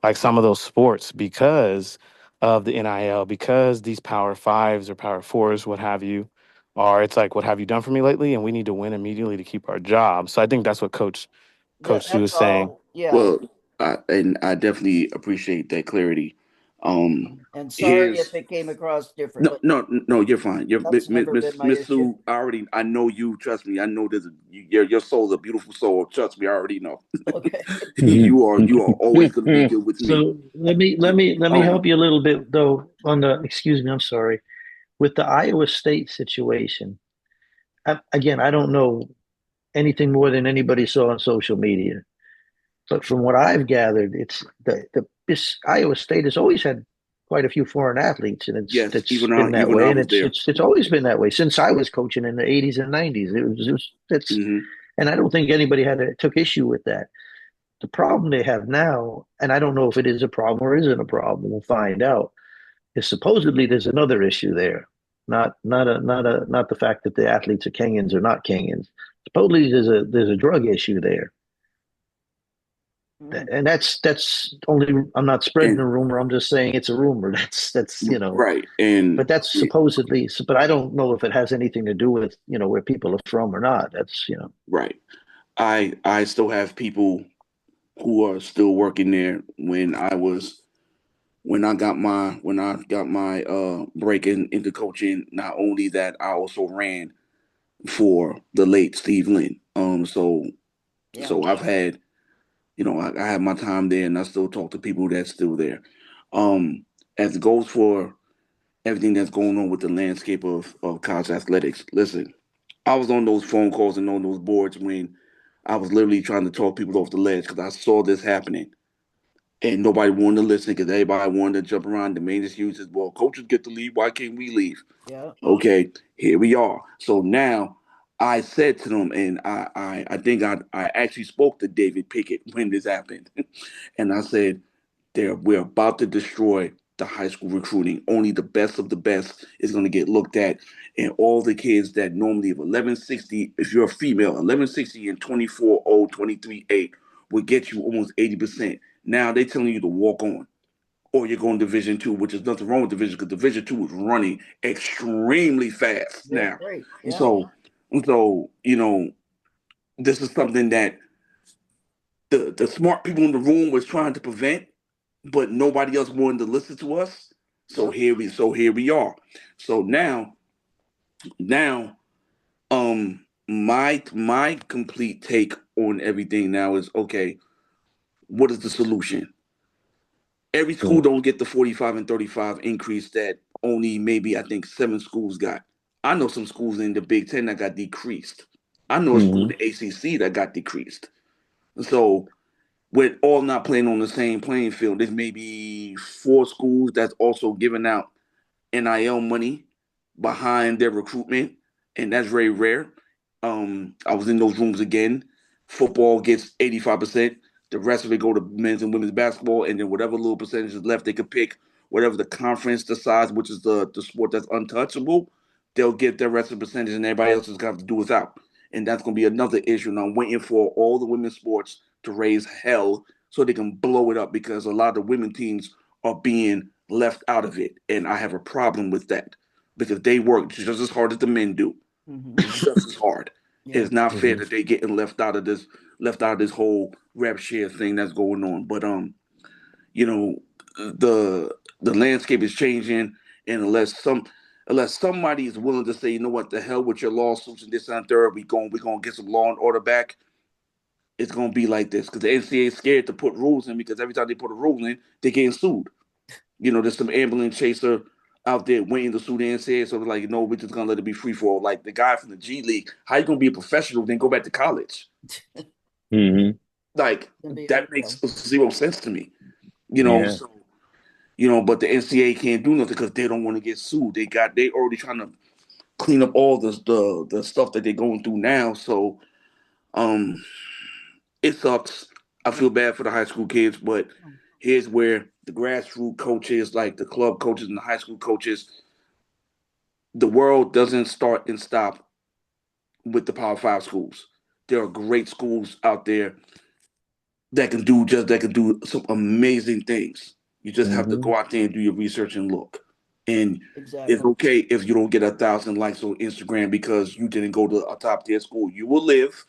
S5: like some of those sports because of the NIL, because these power fives or power fours, what have you, are it's like, what have you done for me lately? And we need to win immediately to keep our job. So I think that's what Coach Sue
S1: That's
S5: is saying.
S1: all. Yeah.
S7: Well, and I definitely appreciate that clarity.
S1: And sorry if
S7: Here's
S1: it came across
S7: no,
S1: differently.
S7: no, no. You're fine. You're
S1: That's never been my
S7: Miss
S1: issue.
S7: Sue. I already. I know you. Trust me. I know your soul's a beautiful soul. Trust me. I already know.
S1: Okay.
S7: You are always going to be good with me.
S2: So let me help
S7: Um.
S2: you a little bit though on the excuse me, I'm sorry. With the Iowa State situation, again, I don't know anything more than anybody saw on social media. But from what I've gathered, it's the this Iowa State has always had quite a few foreign athletes, and
S7: Yes.
S2: it's been that
S7: Even I
S2: way, and
S7: was there.
S2: it's always been that way since I was coaching in the '80s and '90s. It's
S7: Hmm.
S2: and I don't think anybody took issue with that. The problem they have now, and I don't know if it is a problem or isn't a problem. We'll find out. Is supposedly there's another issue there, not the fact that the athletes are Kenyans or not Kenyans. Supposedly there's a drug issue there,
S1: Mm.
S2: and that's only I'm not spreading
S7: And
S2: a rumor. I'm just saying it's a rumor. That's.
S7: right. And
S2: But that's supposedly. But I don't know if it has anything to do with where people are from or not. That's.
S7: right. I still have people who are still working there when I got my break into coaching. Not only that, I also ran for the late Steve Lynn.
S1: Yeah.
S7: So I've had, I had my time there, and I still talk to people that's still there. As it goes for everything that's going on with the landscape of college athletics, listen, I was on those phone calls and on those boards when I was literally trying to talk people off the ledge because I saw this happening. And nobody wanted to listen because everybody wanted to jump around. The main excuse is, well, coaches get to leave. Why can't we leave?
S1: Yeah.
S7: Okay, here we are. So now I said to them, and I think I actually spoke to David Pickett when this happened. And I said, we're about to destroy the high school recruiting. Only the best of the best is going to get looked at. And all the kids that normally have 1160, if you're a female, 1160 and 24 23 8 will get you almost 80%. Now they're telling you to walk on or you're going Division 2, which is nothing wrong with Division because Division 2 is running extremely fast
S1: Yeah.
S7: now.
S1: Great. Yeah.
S7: So this is something that the smart people in the room was trying to prevent, but nobody else wanted to listen to us.
S1: Yep.
S7: So here we are. So now my complete take on everything now is okay, what is the solution? Every school don't get the 45 and 35 increase that only maybe I think 7 schools got. I know some schools in the Big Ten that got decreased. I know a school in
S3: Mm-hmm.
S7: the ACC that got decreased. So with all not playing on the same playing field, there's maybe 4 schools that's also giving out NIL money behind their recruitment, and that's very rare. I was in those rooms again. Football gets 85%. The rest of it go to men's and women's basketball, and then whatever little percentage is left, they could pick whatever the conference decides, which is the sport that's untouchable. They'll get their rest of the percentage, and everybody else is gonna have to do without. And that's gonna be another issue. And I'm waiting for all the women's sports to raise hell so they can blow it up because a lot of the women teams are being left out of it. And I have a problem with that because they work just as hard as the men do,
S1: Mm-hmm.
S7: just as hard.
S1: Yeah.
S7: It's not fair
S3: Mm-hmm.
S7: that they getting left out of this whole rap share thing that's going on. But you know, the landscape is changing, and unless somebody is willing to say, you know what, the hell with your lawsuits and this and third, we gonna get some law and order back. It's gonna be like this because the NCAA is scared to put rules in because every time they put a rule in, they're getting sued. There's some ambulance chaser out there waiting to sue the NCAA. So they're like, we're just gonna let it be free for all. Like the guy from the G League, how you gonna be a professional then go back to college?
S3: Mm-hmm.
S7: Like
S1: Gonna be
S7: that
S1: yeah.
S7: makes zero sense to me. You know,
S3: Yeah.
S7: so but the NCAA can't do nothing because they don't want to get sued. They already trying to clean up all the stuff that they're going through now. So um it sucks. I feel bad for the high school kids, but here's where the grassroots coaches, like the club coaches and the high school coaches, the world doesn't start and stop with the Power Five schools. There are great schools out there that can do some amazing things. You just have to
S3: Mm-hmm.
S7: go out there and do your research and look. And it's
S1: Exactly.
S7: okay if you don't get 1,000 likes on Instagram because you didn't go to a top tier school. You will live.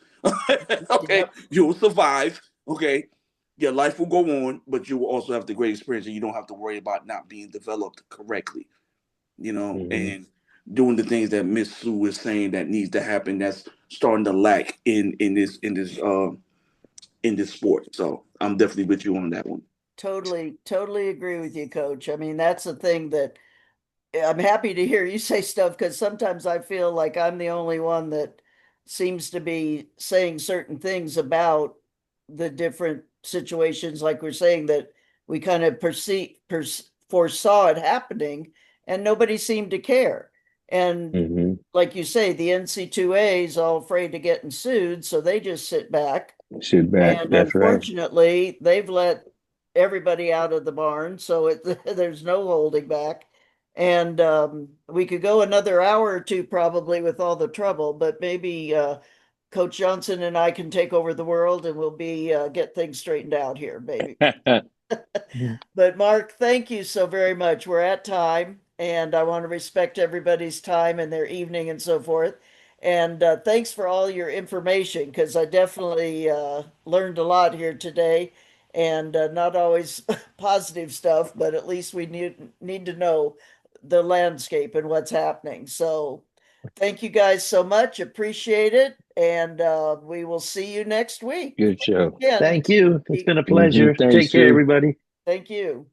S7: Okay,
S1: Yep.
S7: you will survive. Okay, your life will go on, but you will also have the great experience, and you don't have to worry about not being developed correctly.
S3: Mm-hmm.
S7: And doing the things that Miss Sue is saying that needs to happen. That's starting to lack in this sport. So I'm definitely with you on that one.
S1: Totally, totally agree with you, Coach. I mean, that's the thing that I'm happy to hear you say stuff because sometimes I feel like I'm the only one that seems to be saying certain things about the different situations, like we're saying that we kind of foresaw it happening and nobody seemed to care. And
S3: Mm-hmm.
S1: like you say, the NC2A is all afraid of getting sued, so they just sit back.
S3: Sit back.
S1: And
S3: That's right.
S1: unfortunately, they've let everybody out of the barn, so there's no holding back. And we could go another hour or two probably with all the trouble, but maybe Coach Johnson and I can take over the world and we'll be get things straightened out here, maybe. But Mark, thank you so very much. We're at time, and I want to respect everybody's time and their evening and so forth. And thanks for all your information because I definitely learned a lot here today, and not always positive stuff, but at least we need to know the landscape and what's happening. So thank you guys so much. Appreciate it. And we will see you next week.
S3: Good show.
S1: Again,
S2: Thank you. It's been a
S3: Hmm.
S2: pleasure.
S3: Thanks,
S2: Take care,
S3: Sue.
S2: everybody.
S1: thank you.